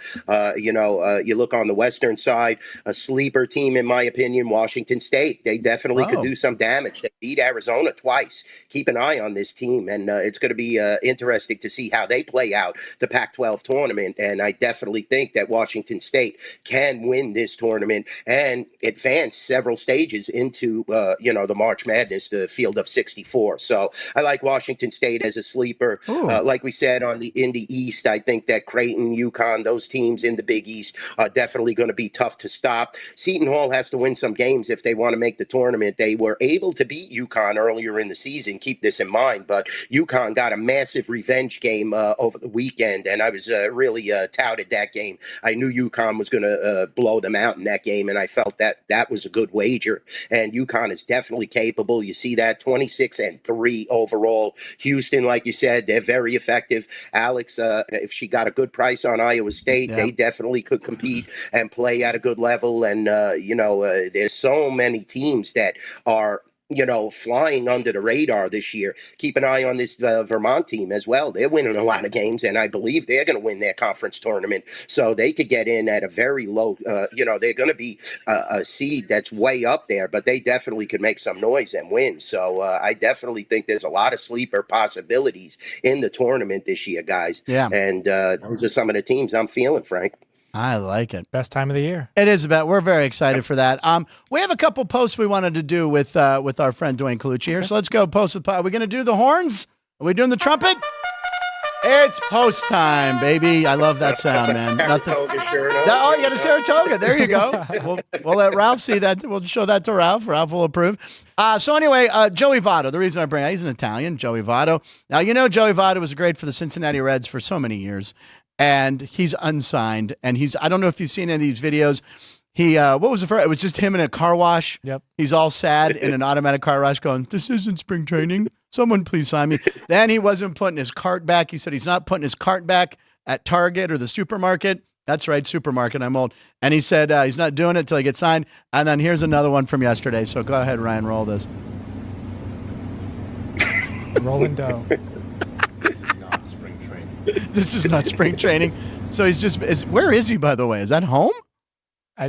You look on the Western side, a sleeper team, in my opinion, Washington State. They definitely could do some damage. They beat Arizona twice. Keep an eye on this team, and it's going to be interesting to see how they play out the Pac-12 tournament. And I definitely think that Washington State can win this tournament and advance several stages into, the March Madness, the field of 64. So I like Washington State as a sleeper. Like we said, in the East, I think that Creighton, UConn, those teams in the Big East are definitely going to be tough to stop. Seton Hall has to win some games if they want to make the tournament. They were able to beat UConn earlier in the season. Keep this in mind. But UConn got a massive revenge game over the weekend, and I was really touted that game. I knew UConn was going to blow them out in that game, and I felt that was a good wager. And UConn is definitely capable. You see that 26-3 overall. Houston, like you said, they're very effective. Alex, if she got got a good price on Iowa State. They definitely could compete and play at a good level. And, there's so many teams that are flying under the radar this year. Keep an eye on this Vermont team as well. They're winning a lot of games, and I believe they're going to win their conference tournament. So they could get in at a very low, they're going to be a seed that's way up there, but they definitely could make some noise and win. So I definitely think there's a lot of sleeper possibilities in the tournament this year, guys. Yeah. And those are some of the teams I'm feeling, Frank. I like it. Best time of the year. It is about. We're very excited for that. We have a couple posts we wanted to do with our friend Duane Colucci here. So let's go post with. Are we going to do the horns? Are we doing the trumpet? It's post time, baby. I love that sound, man. Saratoga shirt. Oh, you got a Saratoga. There you go. We'll let Ralph see that. We'll show that to Ralph. Ralph will approve. So anyway, Joey Votto. The reason I bring he's an Italian, Joey Votto. Now, Joey Votto was great for the Cincinnati Reds for so many years. And he's unsigned, and I don't know if you've seen any of these videos. He, what was the first? It was just him in a car wash. Yep. He's all sad in an automatic car wash going, this isn't spring training. Someone please sign me. Then he wasn't putting his cart back. He said he's not putting his cart back at Target or the supermarket. That's right, supermarket. I'm old. And he said he's not doing it till he gets signed. And then here's another one from yesterday. So go ahead, Ryan, roll this. Rolling dough. This is not spring training. So he's where is he, by the way? Is that home?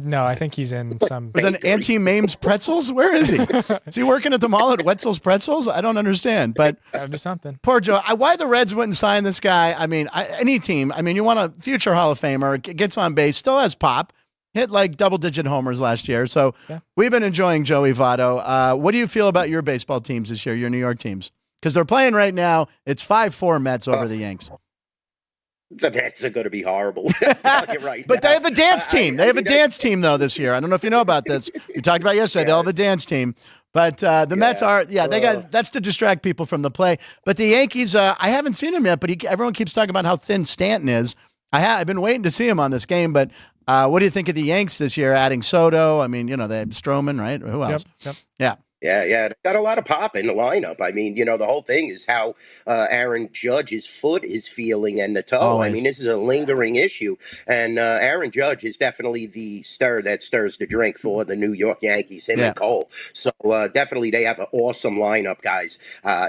No, I think he's in some. Was that Auntie Mame's Pretzels? Where is he? Is he working at the mall at Wetzel's Pretzels? I don't understand. But Gotta do something. Poor Joe. Why the Reds wouldn't sign this guy? I mean, any team. I mean, you want a future Hall of Famer, gets on base, still has pop, hit like double-digit homers last year. So we've been enjoying Joey Votto. What do you feel about your baseball teams this year, your New York teams? Because they're playing right now. It's 5-4 Mets over the Yanks. The Mets are going to be horrible. Right but they have a dance team. They have a dance team, though, this year. I don't know if you know about this. We talked about it yesterday. They'll have a dance team. But the Mets are, they got that's to distract people from the play. But the Yankees, I haven't seen him yet, but everyone keeps talking about how thin Stanton is. I've been waiting to see him on this game, but what do you think of the Yanks this year, adding Soto? I mean, they have Stroman, right? Who else? Yep. Yeah. Yeah. Got a lot of pop in the lineup. I mean, the whole thing is how Aaron Judge's foot is feeling and the toe. Always. I mean, this is a lingering issue. And Aaron Judge is definitely the stir that stirs the drink for the New York Yankees, him and Cole. So definitely they have an awesome lineup, guys.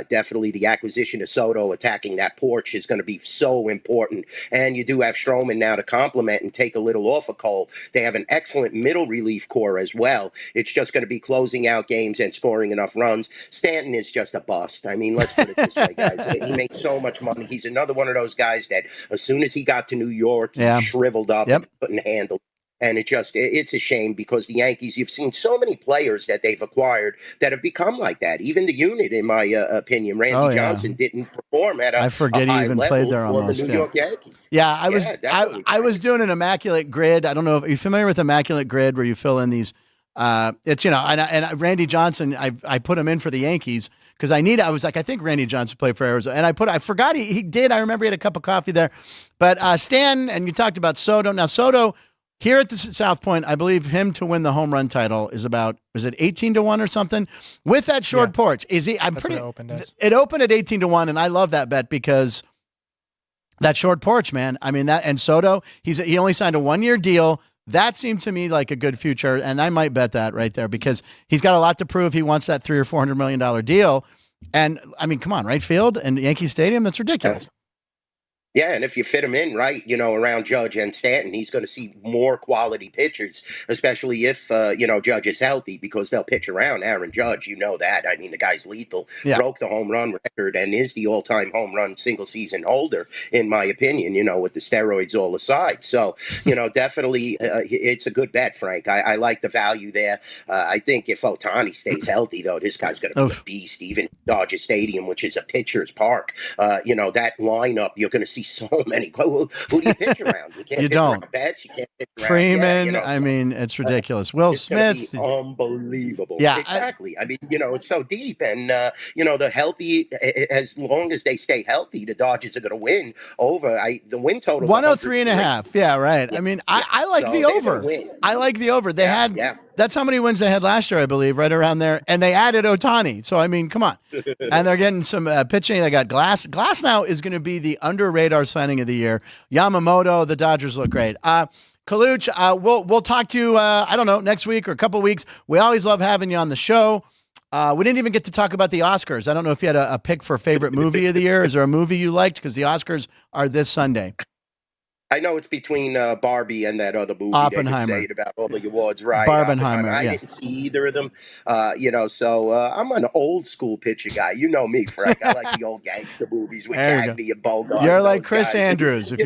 Definitely the acquisition of Soto attacking that porch is going to be so important. And you do have Stroman now to complement and take a little off of Cole. They have an excellent middle relief core as well. It's just going to be closing out games and scoring enough runs. Stanton is just a bust. I mean, let's put it this way, guys. He makes so much money. He's another one of those guys that as soon as he got to New York, he shriveled up and couldn't handle. And it's a shame because the Yankees, you've seen so many players that they've acquired that have become like that. Even the unit, in my opinion, Randy Johnson didn't perform at a high even level played there for almost, the New York Yankees. Yeah, I was doing an immaculate grid. I don't know if you're familiar with immaculate grid where you fill in these. It's and Randy Johnson. I put him in for the Yankees because I was like, I think Randy Johnson played for Arizona, and I forgot he did. I remember he had a cup of coffee there, but Stan and you talked about Soto. Now Soto here at the South Point, I believe him to win the home run title is about 18-1 or something with that short porch. Is he? That's pretty. What it opened as. It opened at 18-1, and I love that bet because that short porch, man. I mean that, and Soto, he only signed a 1-year deal. That seemed to me like a good future, and I might bet that right there because he's got a lot to prove. He wants that $300 or $400 million deal, and I mean, come on, right field and Yankee Stadium, that's ridiculous. Yeah, and if you fit him in right, around Judge and Stanton, he's going to see more quality pitchers, especially if, Judge is healthy because they'll pitch around Aaron Judge. You know that. I mean, the guy's lethal. Yeah. Broke the home run record and is the all-time home run single-season holder, in my opinion, with the steroids all aside. So, definitely it's a good bet, Frank. I like the value there. I think if Ohtani stays healthy, though, this guy's going to be a beast, even Dodger Stadium, which is a pitcher's park. That lineup, you're going to see so many. Who do you pitch around? You can't pitch around Betts. You can't pitch around Freeman. I mean, it's ridiculous. Will Smith. Unbelievable. Yeah, exactly. I mean, it's so deep, and the healthy. As long as they stay healthy, the Dodgers are going to win over. The win total 103.5. Yeah, right. I mean, I like the over. I like the over. They That's how many wins they had last year, I believe, right around there. And they added Ohtani. So, I mean, come on. And they're getting some pitching. They got Glass. Glass now is going to be the under-radar signing of the year. Yamamoto, the Dodgers look great. Colucci, we'll talk to you, I don't know, next week or a couple weeks. We always love having you on the show. We didn't even get to talk about the Oscars. I don't know if you had a pick for favorite movie of the year. Is there a movie you liked? Because the Oscars are this Sunday. I know it's between Barbie and that other movie Oppenheimer. they could say about all the awards, right? Barbenheimer, I didn't see either of them, so I'm an old school picture guy. You know me, Frank. I like the old gangster movies with Cagney and Bogart. You're like Chris Andrews. If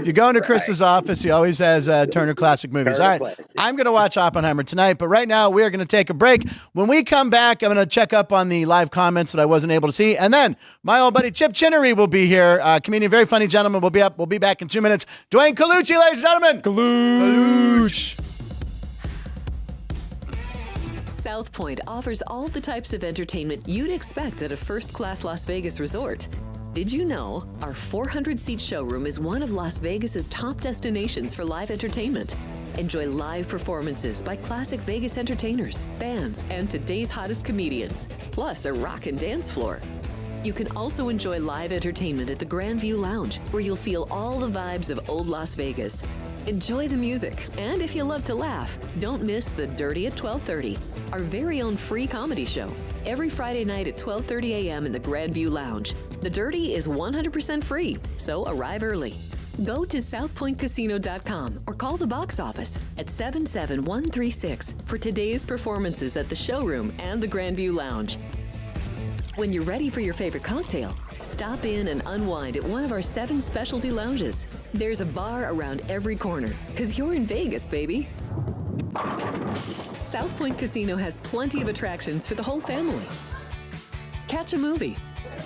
you go into Chris's office, he always has Turner Classic Movies. All right, I'm going to watch Oppenheimer tonight, but right now we are going to take a break. When we come back, I'm going to check up on the live comments that I wasn't able to see, and then my old buddy Chip Chinnery will be here. Comedian, very funny gentleman. We'll be back in 2 minutes. Duane Colucci, ladies and gentlemen. Colucci. South Point offers all the types of entertainment you'd expect at a first-class Las Vegas resort. Did you know our 400-seat showroom is one of Las Vegas's top destinations for live entertainment? Enjoy live performances by classic Vegas entertainers, bands, and today's hottest comedians, plus a rock and dance floor. You can also enjoy live entertainment at the Grandview Lounge, where you'll feel all the vibes of old Las Vegas. Enjoy the music, and if you love to laugh, don't miss The Dirty at 12:30, our very own free comedy show. Every Friday night at 12:30 a.m. in the Grandview Lounge. The Dirty is 100% free, so arrive early. Go to southpointcasino.com or call the box office at 77136 for today's performances at the showroom and the Grandview Lounge. When you're ready for your favorite cocktail, stop in and unwind at one of our 7 specialty lounges. There's a bar around every corner, because you're in Vegas, baby. South Point Casino has plenty of attractions for the whole family. Catch a movie.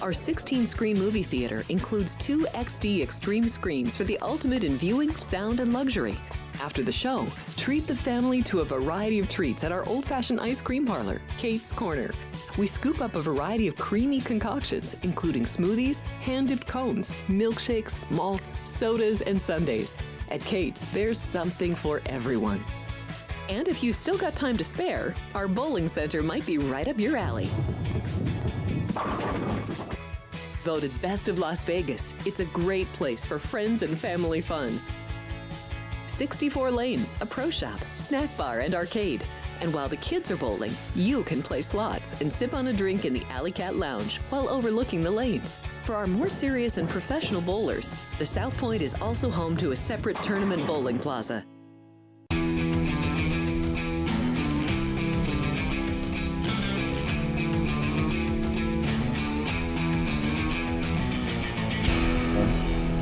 Our 16-screen movie theater includes 2 XD Extreme screens for the ultimate in viewing, sound, and luxury. After the show, treat the family to a variety of treats at our old-fashioned ice cream parlor, Kate's Corner. We scoop up a variety of creamy concoctions, including smoothies, hand-dipped cones, milkshakes, malts, sodas, and sundaes. At Kate's, there's something for everyone. And if you've still got time to spare, our bowling center might be right up your alley. Voted Best of Las Vegas, it's a great place for friends and family fun. 64 lanes, a pro shop, snack bar, and arcade. And while the kids are bowling, you can play slots and sip on a drink in the Alley Cat Lounge while overlooking the lanes. For our more serious and professional bowlers, the South Point is also home to a separate tournament bowling plaza.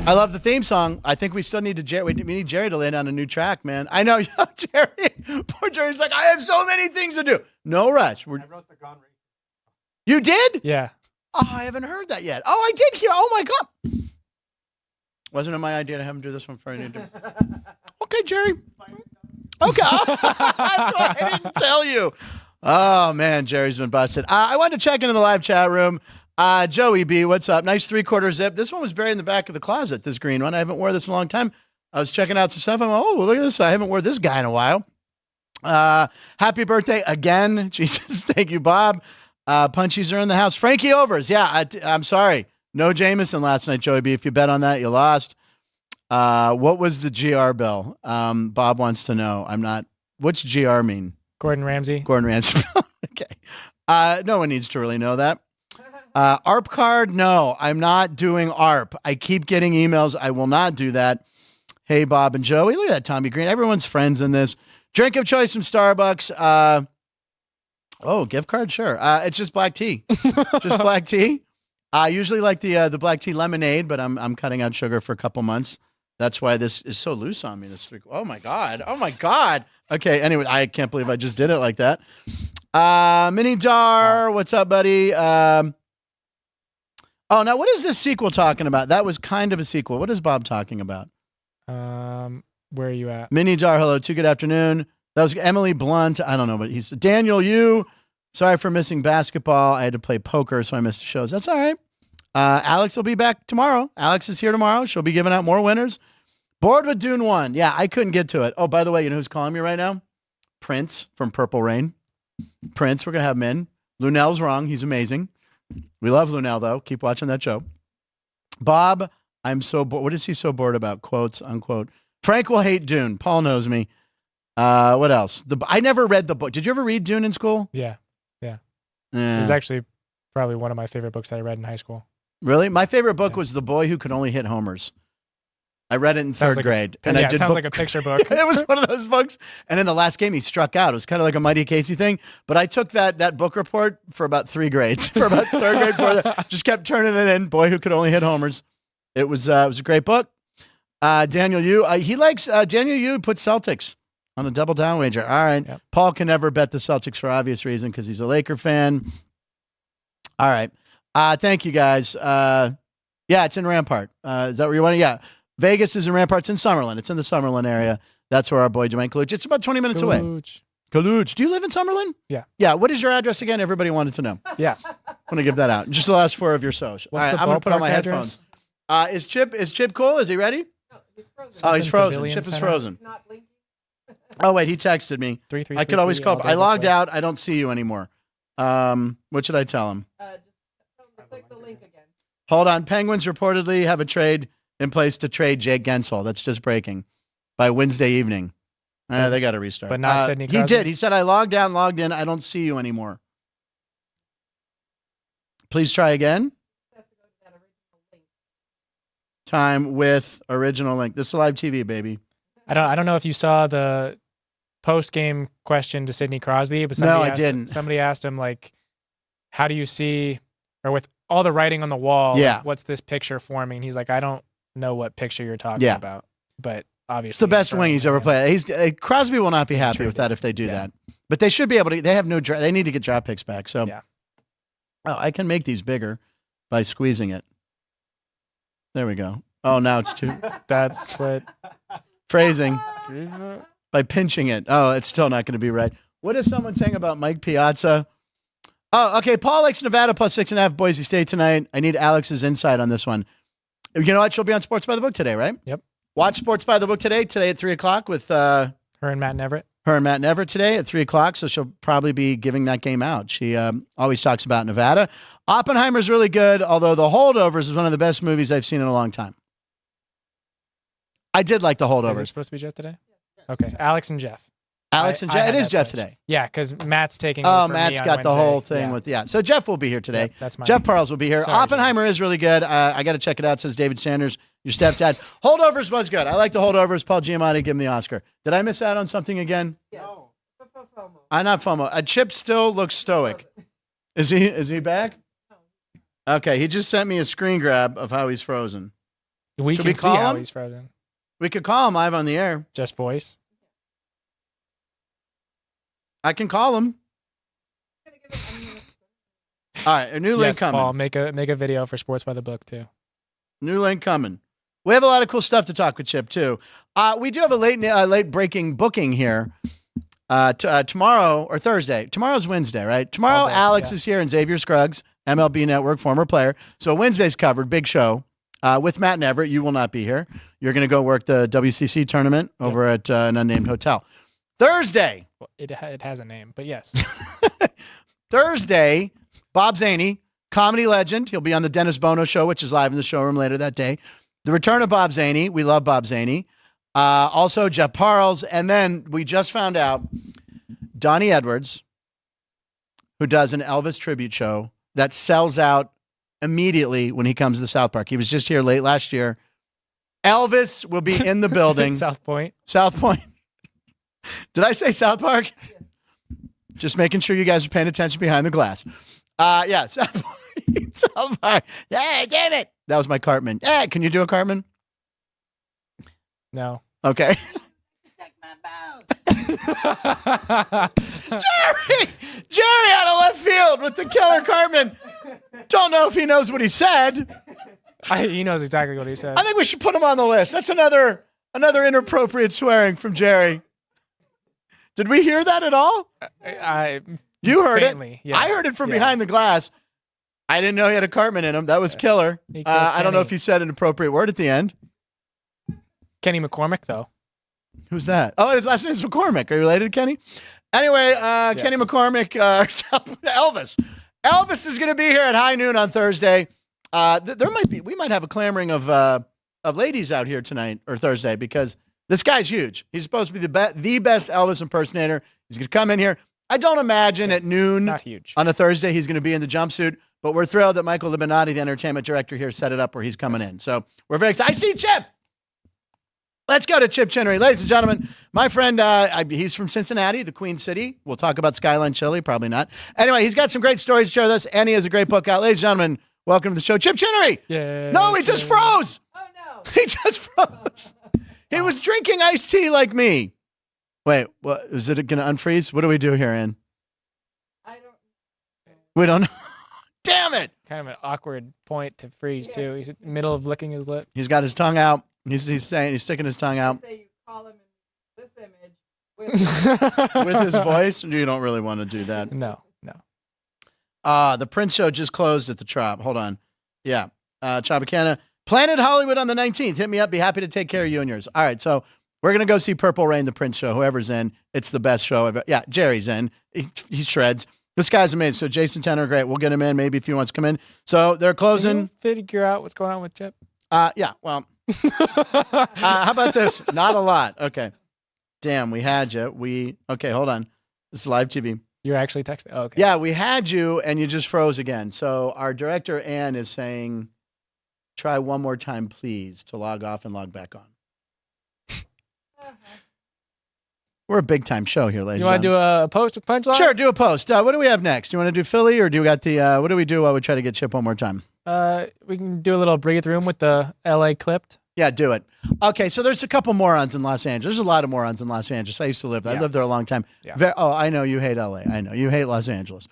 I love the theme song. I think we still need we need Jerry to lay down a new track, man. I know, Jerry. Poor Jerry's like, I have so many things to do. No rush. I wrote the Gone Race. You did? Yeah. Oh, I haven't heard that yet. Oh, I did hear. Oh my God. Wasn't it my idea to have him do this one for you? Okay, Jerry. Okay. That's why I didn't tell you. Oh man, Jerry's been busted. I wanted to check into the live chat room. Joey B, what's up? Nice 3/4 zip. This one was buried in the back of the closet, this green one. I haven't worn this in a long time. I was checking out some stuff. I'm like, oh, look at this. I haven't worn this guy in a while. Happy birthday again. Jesus, thank you, Bob. Punchies are in the house. Frankie Overs. Yeah, I'm sorry. No Jameson last night, Joey B. If you bet on that, you lost. What was the GR bill? Bob wants to know. What's GR mean? Gordon Ramsay. Gordon Ramsay. Okay. No one needs to really know that. ARP card? No, I'm not doing ARP. I keep getting emails. I will not do that. Hey, Bob and Joey. Look at that, Tommy Green. Everyone's friends in this. Drink of choice from Starbucks. Gift card? Sure. It's just black tea. Just black tea. I usually like the black tea lemonade, but I'm cutting out sugar for a couple months. That's why this is so loose on me. Oh, my God. Oh, my God. Okay, anyway, I can't believe I just did it like that. Mini Dar, what's up, buddy? Now what is this sequel talking about? That was kind of a sequel. What is Bob talking about? Where are you at? Mini Jar, hello, good afternoon. That was Emily Blunt. I don't know, but he's Daniel Yu. Sorry for missing basketball. I had to play poker, so I missed the shows. That's all right. Alex will be back tomorrow. Alex is here tomorrow. She'll be giving out more winners. Bored with Dune 1. Yeah, I couldn't get to it. Oh, by the way, you know who's calling me right now? Prince from Purple Rain. Prince, we're going to have him in. Lunell's wrong. He's amazing. We love Lunell, though. Keep watching that show. Bob, I'm so bored. What is he so bored about? Quotes, unquote. Frank will hate Dune. Paul knows me. What else? I never read the book. Did you ever read Dune in school? Yeah. It was actually probably one of my favorite books that I read in high school. Really? My favorite book was The Boy Who Could Only Hit Homers. I read it in third grade. And I did sounds like a picture book. It was one of those books. And in the last game, he struck out. It was kind of like a Mighty Casey thing. But I took that book report for about 3 grades. For about third grade, fourth, just kept turning it in. Boy Who Could Only Hit Homers. It was a great book. Daniel Yu, he likes Daniel Yu put Celtics on a double down wager. All right. Yep. Paul can never bet the Celtics for obvious reason because he's a Laker fan. All right. Thank you, guys. Yeah, it's in Rampart. Is that where you want to? Yeah. Vegas is in Rampart. It's in Summerlin. It's in the Summerlin area. That's where our boy Duane Colucci. It's about 20 minutes away. Colucci. Do you live in Summerlin? Yeah. Yeah. What is your address again? Everybody wanted to know. Yeah. I'm going to give that out. Just the last 4 of your social. All right, I'm going to put on my headphones. Is Chip cool? Is he ready? No, he's frozen. Oh, he's frozen. Pavilion Chip is Center. frozen. Not blinking. Oh, wait. He texted me. 3-3-3-3 I could always call. all day I this logged way. out. I don't see you anymore. What should I tell him? Just tell him to click the link again. Hold on. Penguins reportedly have a trade in place to trade Jake Gensel. That's just breaking by Wednesday evening. They got to restart. But not Sidney He Crosby? did. He said, I logged out and logged in. I don't see you anymore. Please try again. Has to go to that original link. Time with original link. This is live TV, baby. I don't know if you saw the post game question to Sidney Crosby, but No, I didn't. Somebody asked him like, how do you see, or with all the writing on the wall, Yeah. like, what's this picture forming? He's like, I don't know what picture you're talking about, but obviously It's the best wing he's ever played. Crosby will not be happy True. with that if they do Yeah. that. But they should be able to. They have no. They need to get draft picks back. So, Yeah. Oh, I can make these bigger by squeezing it. There we go. Oh, now it's too That's what. phrasing by pinching it. Oh, it's still not going to be right. What is someone saying about Mike Piazza? Oh, okay. Paul likes Nevada plus 6.5 Boise State tonight. I need Alex's insight on this one. You know what? She'll be on Sports by the Book today, right? Yep. Watch Sports by the Book today at 3:00 with Her and Matt Neverett. her and Matt Neverett today at 3:00. So she'll probably be giving that game out. She always talks about Nevada. Oppenheimer's really good, although The Holdovers is one of the best movies I've seen in a long time. I did like The Is Holdovers. it supposed to be Jeff today? Okay. Alex and Jeff. Alex and I Jeff. had It is that Jeff switch. today. Yeah, because Matt's taking. Oh, over for Matt's me on got the Wednesday. whole thing Yeah. with, yeah. So Jeff will be here today. Yep, that's my Jeff Parles will be here. Sorry, Oppenheimer is really good. I got to check it out, says David Sanders, your stepdad. Holdovers was good. I like the Holdovers. Paul Giamatti, give him the Oscar. Did I miss out on something again? Yes. No. FOMO. I'm not FOMO. Chip still looks stoic. Is he back? Okay, he just sent me a screen grab of how he's frozen. We Should can we see call how him? he's frozen. We could call him live on the air. Just voice. I can call him. Gonna give it a minute. All right, a new link Yes, coming. Paul. Make a video for Sports by the Book too. New link coming. We have a lot of cool stuff to talk with Chip too. We do have a late breaking booking here. Tomorrow or Thursday. Tomorrow's Wednesday, right? Tomorrow, All day, Alex yeah. is here and Xavier Scruggs, MLB Network, former player. So Wednesday's covered, big show. With Matt Neverett, you will not be here. You're going to go work the WCC tournament over at an unnamed hotel. Thursday. Well, it has a name, but yes. Thursday, Bob Zaney, comedy legend. He'll be on the Dennis Bono show, which is live in the showroom later that day. The return of Bob Zaney. We love Bob Zaney. Also, Jeff Parles. And then we just found out Donnie Edwards, who does an Elvis tribute show that sells out immediately when he comes to the South Park. He was just here late last year. Elvis will be in the building. South Point. South Point. Did I say South Park? Just making sure you guys are paying attention behind the glass. Yeah, South Point. South Park. Yeah, damn it. That was my Cartman. Yeah, can you do a Cartman? No. Okay. Jerry out of left field with the killer Cartman. Don't know if he knows what he said. He knows exactly what he said. I think we should put him on the list. That's another inappropriate swearing from Jerry. Did we hear that at all? You heard faintly, it. yeah. I heard it from Yeah. behind the glass. I didn't know he had a Cartman in him. That was killer. He killed I don't know Kenny. if he said an appropriate word at the end. Kenny McCormick, though. Who's that? Oh, his last name's McCormick. Are you related to Kenny? Anyway, Kenny McCormick, Elvis. Elvis is going to be here at high noon on Thursday. We might have a clamoring of ladies out here tonight or Thursday because this guy's huge. He's supposed to be the best Elvis impersonator. He's going to come in here. I don't imagine at noon Not huge. on a Thursday he's going to be in the jumpsuit, but we're thrilled that Michael Libinati, the entertainment director here, set it up where he's coming in. So we're very excited. I see Chip. Let's go to Chip Chinnery. Ladies and gentlemen, my friend, he's from Cincinnati, the Queen City. We'll talk about Skyline Chili, probably not. Anyway, he's got some great stories to share with us, and he has a great book out. Ladies and gentlemen, welcome to the show. Chip Chinnery. Yeah. No, he just froze. Oh no. He just froze. He was drinking iced tea like me. Wait, what? Is it going to unfreeze? What do we do here, Ann? I don't. We don't know. Damn it. Kind of an awkward point to freeze, too. He's in the middle of licking his lip. He's got his tongue out. He's sticking his tongue out. Say you call him in this image with With his voice. You don't really want to do that. No. The Prince show just closed at the Trop. Hold on. Yeah. Tropicana. Planet Hollywood on the 19th. Hit me up. Be happy to take care of you and yours. All right. So we're going to go see Purple Rain, the Prince show. Whoever's in, it's the best show ever. Yeah. Jerry's in. He shreds. This guy's amazing. So Jason Tenor, great. We'll get him in maybe if he wants to come in. So they're closing. Can you figure out what's going on with Chip? Yeah. Well, how about this? Not a lot. Okay. Damn, we had you. Okay, hold on. This is live TV. You're actually texting. Oh, okay. Yeah, we had you, and you just froze again. So our director, Ann, is saying, try one more time, please, to log off and log back on. We're a big-time show here, ladies You want to do a post with punchlines? Sure, do a post. What do we have next? Do you want to do Philly, or do we got the, what do we do while we try to get Chip one more time? We can do a little breathe room with the LA clipped. Yeah, do it. Okay, so there's a couple morons in Los Angeles. There's a lot of morons in Los Angeles. I used to live there. I lived there a long time. Yeah. I know you hate LA. I know you hate Los Angeles.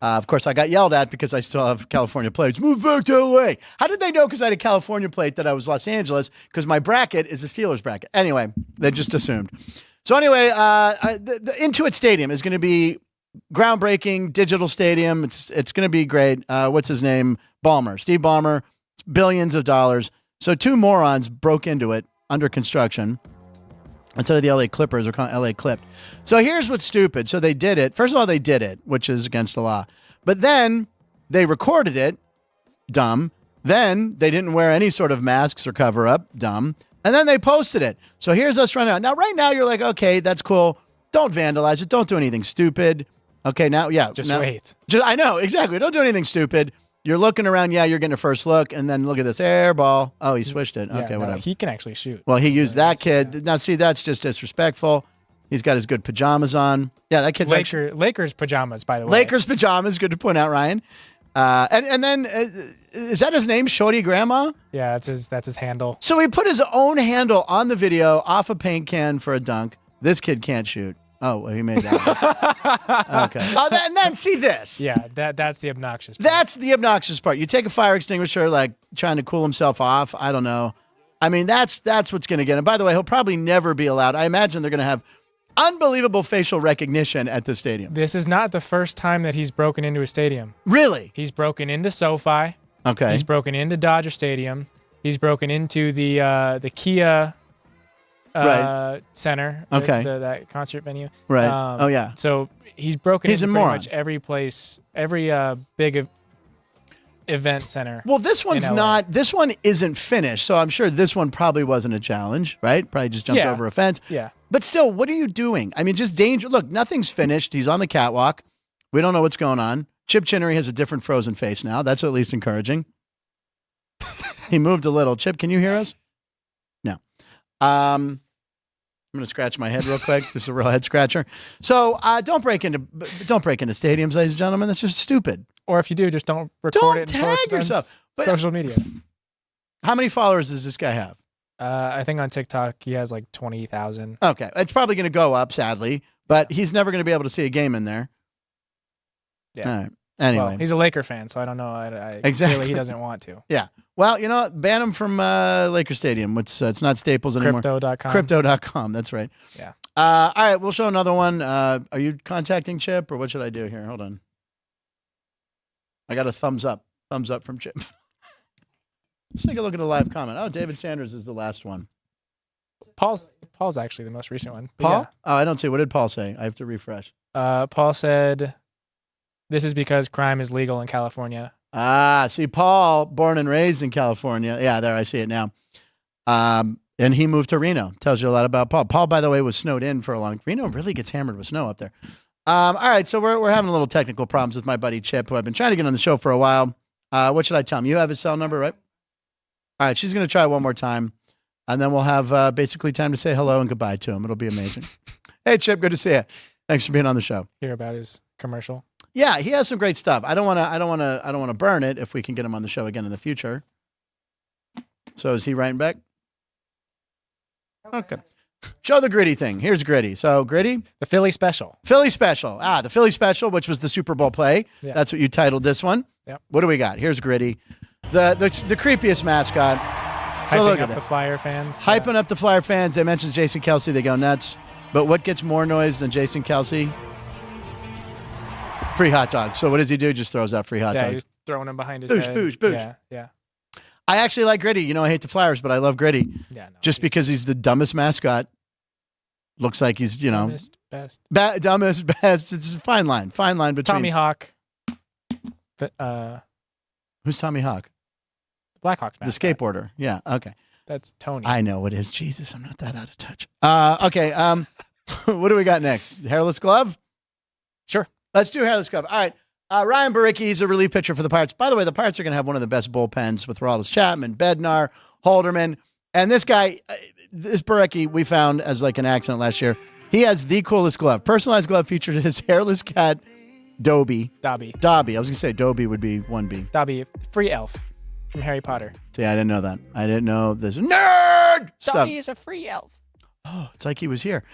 Of course, I got yelled at because I still have California plates. Move back to LA. How did they know because I had a California plate that I was Los Angeles? Because my bracket is a Steelers bracket. Anyway, they just assumed. So anyway, the Intuit Stadium is going to be groundbreaking digital stadium. It's going to be great. What's his name? Steve Ballmer. It's billions of dollars. So two morons broke into it under construction. Instead of the LA Clippers, they're calling LA Clipped. So here's what's stupid. So they did it. First of all, they did it, which is against the law. But then they recorded it. Dumb. Then they didn't wear any sort of masks or cover up. Dumb. And then they posted it. So here's us running out. Now, right now, you're like, okay, that's cool. Don't vandalize it. Don't do anything stupid. Okay, now, yeah. Just now, wait. I know, exactly. Don't do anything stupid. You're looking around. Yeah, you're getting a first look. And then look at this air ball. Oh, he swished it. Yeah, Okay, no, whatever. he can actually shoot. Well, he used that kid. Now, see, that's just disrespectful. He's got his good pajamas on. Yeah, that kid's actually... Lakers pajamas, by the way. Lakers pajamas. Good to point out, Ryan. And then, is that his name, Shorty Grandma? Yeah, that's his handle. So he put his own handle on the video off a paint can for a dunk. This kid can't shoot. Oh, well, he made that. Okay. Oh, and then see this. Yeah, that's the obnoxious part. That's the obnoxious part. You take a fire extinguisher, like trying to cool himself off. I don't know. I mean, that's what's going to get him. By the way, he'll probably never be allowed. I imagine they're going to have unbelievable facial recognition at the stadium. This is not the first time that he's broken into a stadium. Really? He's broken into SoFi. Okay. He's broken into Dodger Stadium. He's broken into the Kia Right. Center. Okay. That concert venue. Right. Oh, yeah. So he's broken He's into a pretty moron. much every place, every big event center. Well, this one's in LA. not. This one isn't finished, so I'm sure this one probably wasn't a challenge, right? Probably just jumped Yeah. over a fence. Yeah. But still, what are you doing? I mean, just danger. Look, nothing's finished. He's on the catwalk. We don't know what's going on. Chip Chinnery has a different frozen face now. That's at least encouraging. He moved a little. Chip, can you hear us? No. I'm going to scratch my head real quick. This is a real head scratcher. So don't break into stadiums, ladies and gentlemen. That's just stupid. Or if you do, just don't record Don't it and tag post it on yourself. But social media. how many followers does this guy have? I think on TikTok he has like 20,000. Okay. It's probably going to go up, sadly, but he's never going to be able to see a game in there. Yeah. All right. Anyway. Well, he's a Laker fan, so I don't know. Exactly. Clearly he doesn't want to. Yeah. Well, you know what? Ban him from Laker Stadium. It's not Staples anymore. Crypto.com. Crypto.com. That's right. Yeah. All right. We'll show another one. Are you contacting Chip or what should I do here? Hold on. I got a thumbs up. Thumbs up from Chip. Let's take a look at a live comment. Oh, David Sanders is the last one. Paul's actually the most recent one. But Paul? yeah. Oh, I don't see. What did Paul say? I have to refresh. Paul said, "This is because crime is legal in California." See, Paul, born and raised in California. Yeah, there, I see it now. And he moved to Reno. Tells you a lot about Paul. Paul, by the way, was snowed in for a long time. Reno really gets hammered with snow up there. All right, so we're having a little technical problems with my buddy Chip, who I've been trying to get on the show for a while. What should I tell him? You have his cell number, right? All right, she's going to try one more time, and then we'll have basically time to say hello and goodbye to him. It'll be amazing. Hey, Chip, good to see you. Thanks for being on the show. Hear about his commercial. Yeah, he has some great stuff. I don't want to burn it if we can get him on the show again in the future. So is he writing back? Okay. Show the Gritty thing. Here's Gritty. So Gritty, The Philly special. Philly special. The Philly special, which was the Super Bowl play. Yeah. That's what you titled this one. Yep. What do we got? Here's Gritty, the creepiest mascot. So Hyping look up at the that. Flyer fans. Hyping up the Flyer fans. They mentioned Jason Kelsey. They go nuts. But what gets more noise than Jason Kelsey? Free hot dogs. So what does he do? Just throws out free hot Yeah, dogs. he's throwing him behind his Boosh, head. boosh, boosh. Yeah, yeah. I actually like Gritty. You know, I hate the Flyers, but I love Gritty. Yeah, no, Just because he's the dumbest mascot. Looks like he's, you know, dumbest, best. dumbest, best. It's a fine line between. Tommy Hawk. Who's Tommy Hawk? Blackhawks The mascot. skateboarder. Yeah. Okay. That's Tony. I know it is. Jesus, I'm not that out of touch. Okay. What do we got next? Hairless glove? Sure. Let's do hairless glove. All right. Ryan Baricki, he's a relief pitcher for the Pirates. By the way, the Pirates are going to have one of the best bullpens with Aroldis Chapman, Bednar, Holderman. And this guy, this Baricki, we found as like an accident last year. He has the coolest glove. Personalized glove features his hairless cat, Dobby. Dobby. I was going to say Dobby would be 1B. Dobby, free elf from Harry Potter. See, I didn't know that. I didn't know this nerd stuff. Dobby is a free elf. Oh, it's like he was here.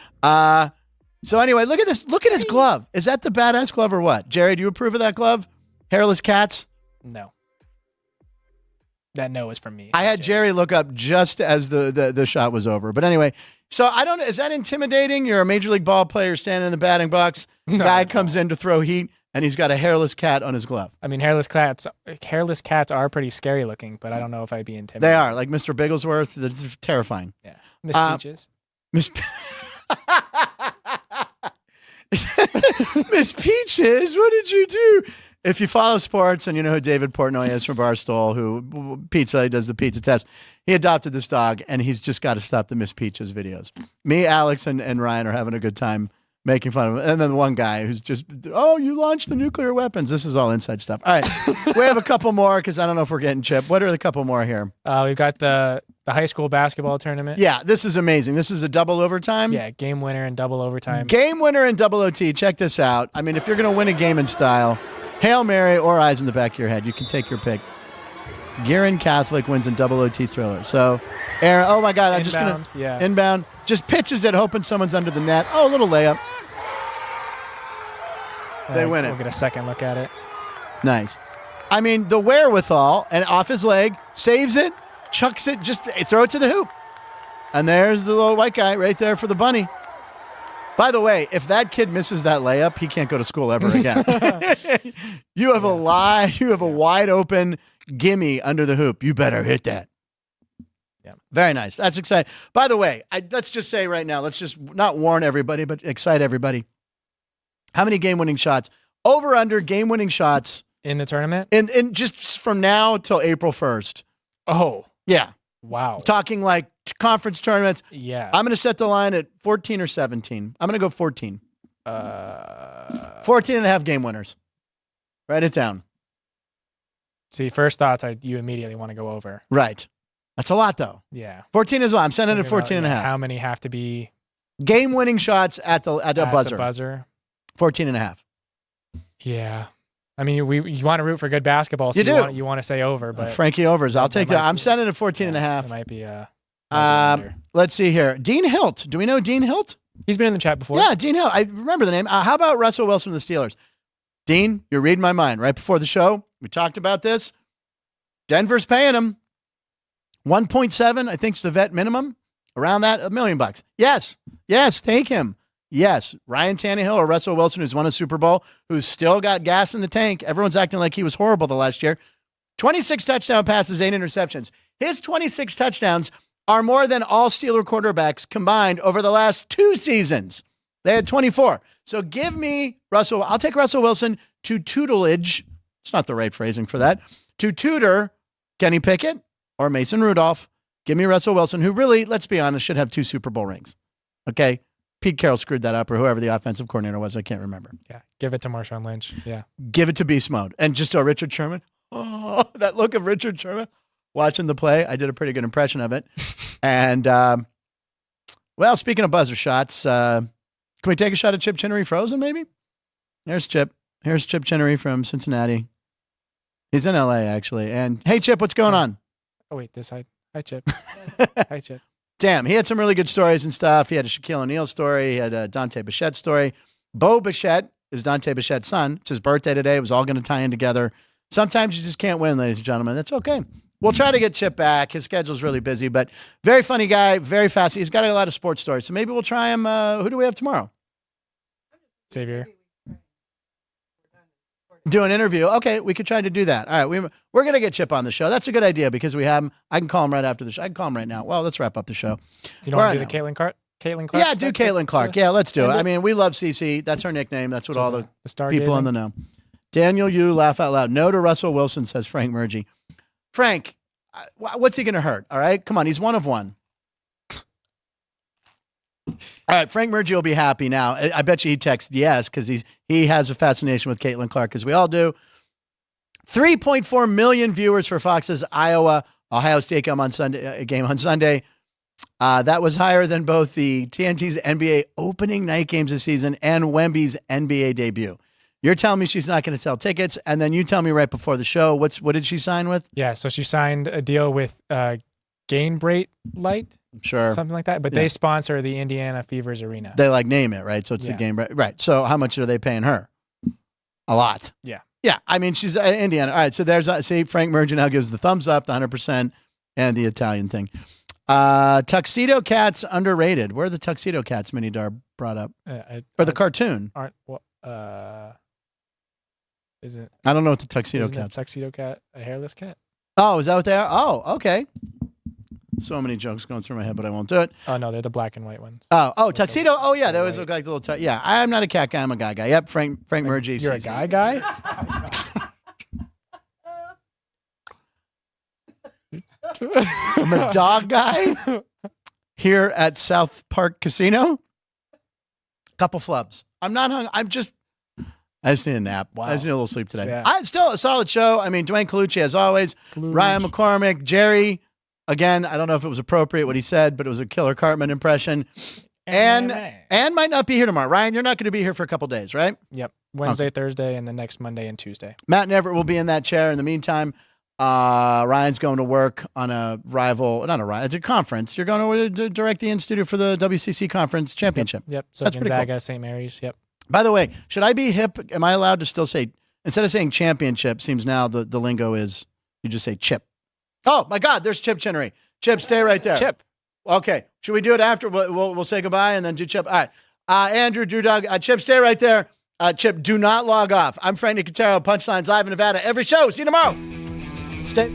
So anyway, look at this. Look at his glove. Is that the badass glove or what? Jerry, do you approve of that glove? Hairless cats? No. That no is from me. I had Jerry look up just as the shot was over. But anyway, so I don't know. Is that intimidating? You're a major league ball player standing in the batting box. No, Guy no. comes in to throw heat, and he's got a hairless cat on his glove. I mean, hairless cats are pretty scary looking, but I don't know if I'd be intimidated. They are. Like Mr. Bigglesworth. That's terrifying. Yeah. Miss Peaches. Miss Miss Peaches, what did you do? If you follow sports and you know who David Portnoy is from Barstool, who does the pizza test, he adopted this dog, and he's just got to stop the Miss Peaches videos. Me, Alex, and Ryan are having a good time making fun of him. And then one guy who's just, oh, you launched the nuclear weapons. This is all inside stuff. All right, we have a couple more because I don't know if we're getting Chip. What are the couple more here? We've got the high school basketball tournament. Yeah, this is amazing. This is a double overtime. Yeah, game winner and double overtime. Game winner in double OT. Check this out. I mean, if you're going to win a game in style, Hail Mary or eyes in the back of your head, you can take your pick. Guerin Catholic wins in double OT thriller. So, Aaron, oh my God, I'm just going to inbound. Just pitches it, hoping someone's under the net. Oh, a little layup. They win it. We'll get a second look at it. Nice. I mean, the wherewithal, and off his leg, saves it, chucks it, just throw it to the hoop. And there's the little white guy right there for the bunny. By the way, if that kid misses that layup, he can't go to school ever again. You have a wide open gimme under the hoop. You better hit that. Yeah. Very nice. That's exciting. By the way, let's just say right now, let's just not warn everybody, but excite everybody. How many game-winning shots? Over under game-winning shots In the tournament? in just from now till April 1st. Oh, Yeah. wow. Talking like conference tournaments. Yeah. I'm going to set the line at 14 or 17. I'm going to go 14. 14 and a half game winners. Write it down. See, first thoughts, you immediately want to go over. Right. That's a lot, though. Yeah. 14 as well. I'm sending it at Thinking about, 14 and a half. How many have to be Game-winning shots at the buzzer. the buzzer? 14 and a half. Yeah. I mean, you want to root for good basketball, so You do. You want to say over, but Frankie overs. I'll take that. might I'm be- sending it at 14 and a half. It might be under. Let's see here. Dean Hilt. Do we know Dean Hilt? He's been in the chat before. Yeah, Dean Hilt. I remember the name. How about Russell Wilson of the Steelers? Dean, you're reading my mind. Right before the show, we talked about this. Denver's paying him 1.7. I think is the vet minimum. Around that, $1 million. Yes, take him. Yes, Ryan Tannehill or Russell Wilson, who's won a Super Bowl, who's still got gas in the tank. Everyone's acting like he was horrible the last year. 26 touchdown passes, 8 interceptions. His 26 touchdowns are more than all Steeler quarterbacks combined over the last 2 seasons. They had 24. So give me Russell. I'll take Russell Wilson to tutelage. It's not the right phrasing for that. To tutor Kenny Pickett or Mason Rudolph. Give me Russell Wilson, who really, let's be honest, should have 2 Super Bowl rings. Okay? Pete Carroll screwed that up, or whoever the offensive coordinator was. I can't remember. Yeah, give it to Marshawn Lynch. Yeah. Give it to Beast Mode. And just Richard Sherman. Oh, that look of Richard Sherman watching the play. I did a pretty good impression of it. And, well, speaking of buzzer shots, can we take a shot at Chip Chinnery frozen, maybe? There's Chip. Here's Chip Chinnery from Cincinnati. He's in L.A., actually. And, hey, Chip, what's going on? Oh, wait, this side. Hi, Chip. Hi, Chip. Damn, he had some really good stories and stuff. He had a Shaquille O'Neal story. He had a Dante Bichette story. Bo Bichette is Dante Bichette's son. It's his birthday today. It was all going to tie in together. Sometimes you just can't win, ladies and gentlemen. That's okay. We'll try to get Chip back. His schedule's really busy, but very funny guy, very fast. He's got a lot of sports stories. So maybe we'll try him. Who do we have tomorrow? Xavier. Do an interview. Okay, we could try to do that. All right, we're going to get Chip on the show. That's a good idea because we have him. I can call him right after the show. I can call him right now. Well, let's wrap up the show. You don't want to do the Caitlin Clark? Yeah, do Caitlin Clark. Yeah, let's do it. I mean, we love CC. That's her nickname. That's what all the people in the know. Daniel, you laugh out loud. No to Russell Wilson, says Frank Murgy. Frank, what's he going to hurt? All right, come on. He's one of one. All right, Frank Murgy will be happy now. I bet you he texted yes because he has a fascination with Caitlin Clark, as we all do. 3.4 million viewers for Fox's Ohio State game on Sunday. That was higher than both the TNT's NBA opening night games this season and Wemby's NBA debut. You're telling me she's not going to sell tickets, and then you tell me right before the show what did she sign with? Yeah, so she signed a deal with Gainbrate Light. Sure. Something like that. But they sponsor the Indiana Fevers Arena. They name it, right? So it's the game, right? So how much are they paying her? A lot. Yeah. Yeah. I mean, she's Indiana. All right. So there's, see, Frank Murgy now gives the thumbs up, the 100%, and the Italian thing. Tuxedo Cats underrated. Where are the Tuxedo Cats Minidar brought up? Or the cartoon? Is it? I don't know what the Tuxedo Cats. Tuxedo Cat, a hairless cat. Oh, is that what they are? Oh, okay. So many jokes going through my head, but I won't do it. Oh, no, they're the black and white ones. Oh, tuxedo. Oh, yeah, that was like the little. Yeah, I'm not a cat guy. I'm a guy guy. Yep, Frank Murgy. You're a guy? I'm a dog guy here at South Park Casino. Couple flubs. I'm not hung. I just need a nap. Wow. I just need a little sleep today. Yeah. Still a solid show. I mean, Duane Colucci, as always. Ryan McCormick, Jerry. Again, I don't know if it was appropriate what he said, but it was a Killer Cartman impression. And might not be here tomorrow. Ryan, you're not going to be here for a couple days, right? Yep. Wednesday, Thursday, and then next Monday and Tuesday. Matt and Everett will be in that chair. In the meantime, Ryan's going to work on it's a conference. You're going to direct the in-studio for the WCC Conference Championship. Yep. So that's Gonzaga, cool. St. Mary's. Yep. By the way, should I be hip? Am I allowed to still say, instead of saying championship, seems now the lingo is you just say chip. Oh, my God, there's Chip Chinnery. Chip, stay right there. Chip. Okay. Should we do it after? We'll say goodbye and then do Chip. All right. Andrew, Drew, Doug, Chip, stay right there. Chip, do not log off. I'm Frank Nicotero, Punchlines Live in Nevada. Every show. See you tomorrow. Stay.